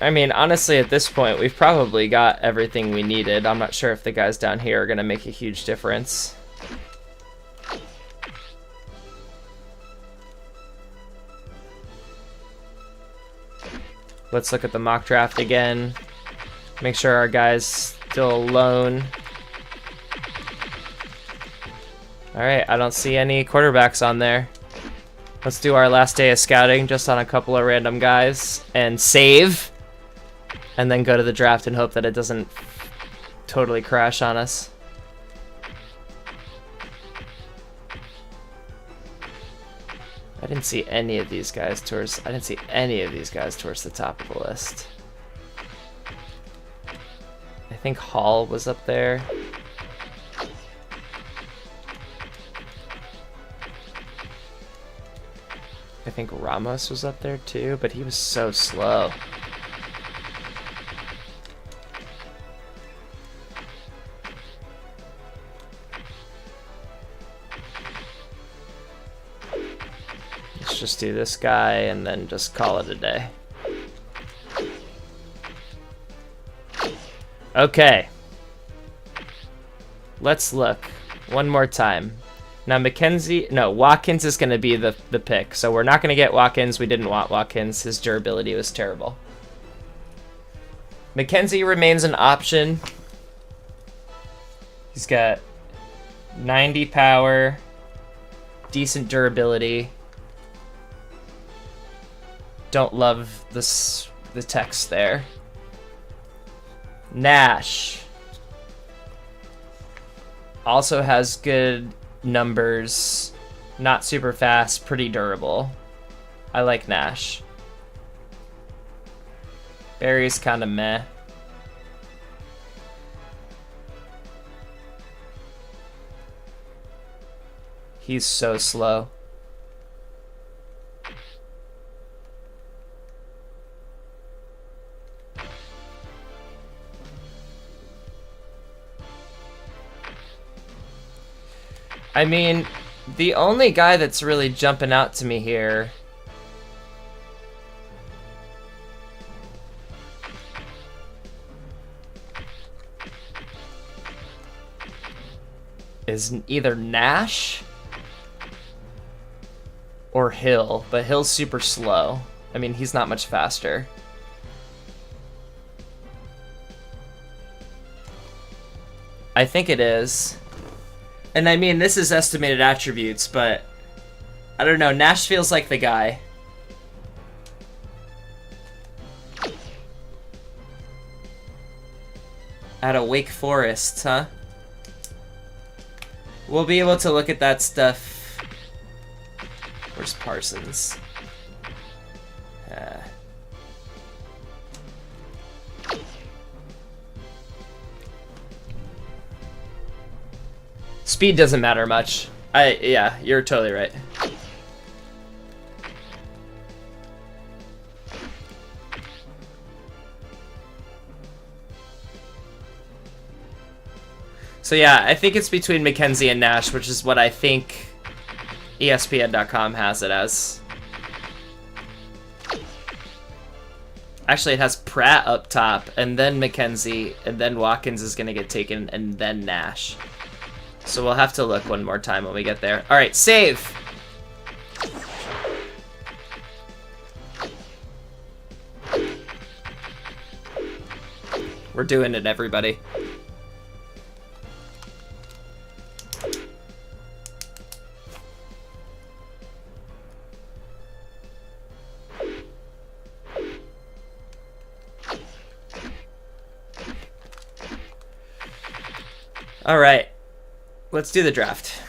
I mean, honestly, at this point, we've probably got everything we needed. I'm not sure if the guys down here are going to make a huge difference. Let's look at the mock draft again. Make sure our guy's still alone. Alright, I don't see any quarterbacks on there. Let's do our last day of scouting just on a couple of random guys and save. And then go to the draft and hope that it doesn't totally crash on us. I didn't see any of these guys towards the top of the list. I think Hall was up there. I think Ramos was up there too, but he was so slow. Let's just do this guy and then just call it a day. Okay. Let's look one more time. Now Watkins is going to be the pick. So we're not going to get Watkins. We didn't want Watkins. His durability was terrible. McKenzie remains an option. He's got 90 power, decent durability. Don't love the text there. Nash also has good numbers, not super fast, pretty durable. I like Nash. Barry's kind of meh. He's so slow. I mean, the only guy that's really jumping out to me here is either Nash or Hill, but Hill's super slow. I mean, he's not much faster. I think it is. And I mean, this is estimated attributes, but I don't know. Nash feels like the guy. Out of Wake Forest, huh? We'll be able to look at that stuff. Where's Parsons? Speed doesn't matter much. Yeah, you're totally right. So yeah, I think it's between McKenzie and Nash, which is what I think ESPN.com has it as. Actually, it has Pratt up top, and then McKenzie, and then Watkins is going to get taken, and then Nash. So we'll have to look one more time when we get there. All right, save. We're doing it, everybody. All right, let's do the draft.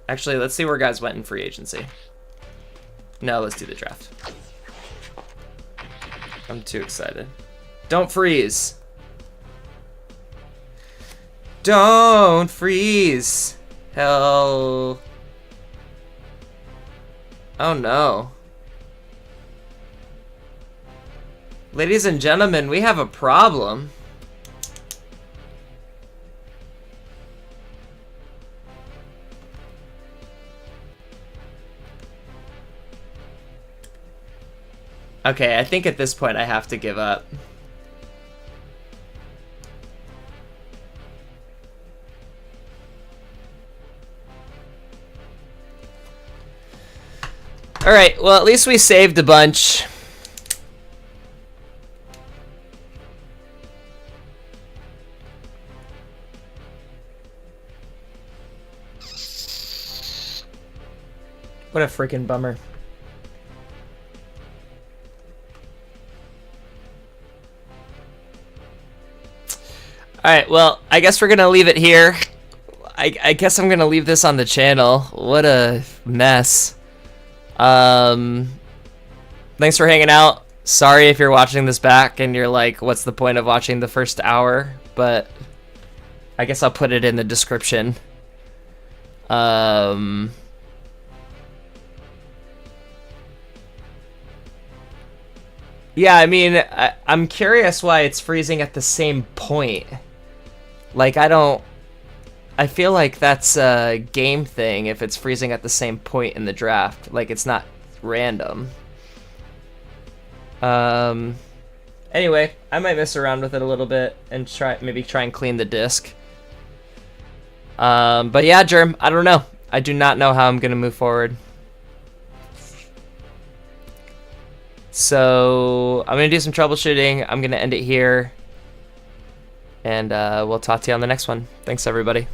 Actually, let's see where guys went in free agency. No, let's do the draft. I'm too excited. Don't freeze. Don't freeze. Hell. Oh no. Ladies and gentlemen, we have a problem. Okay, I think at this point I have to give up. Alright, well at least we saved a bunch. What a freaking bummer. Alright, well, I guess we're gonna leave it here. I guess I'm gonna leave this on the channel. What a mess. Thanks for hanging out. Sorry if you're watching this back and you're like, what's the point of watching the first hour? But I guess I'll put it in the description. Yeah, I mean, I'm curious why it's freezing at the same point. Like, I feel like that's a game thing if it's freezing at the same point in the draft. Like, it's not random. Anyway, I might mess around with it a little bit and maybe try and clean the disc. But yeah, Germ, I don't know. I do not know how I'm going to move forward. So I'm going to do some troubleshooting. I'm going to end it here. And we'll talk to you on the next one. Thanks, everybody.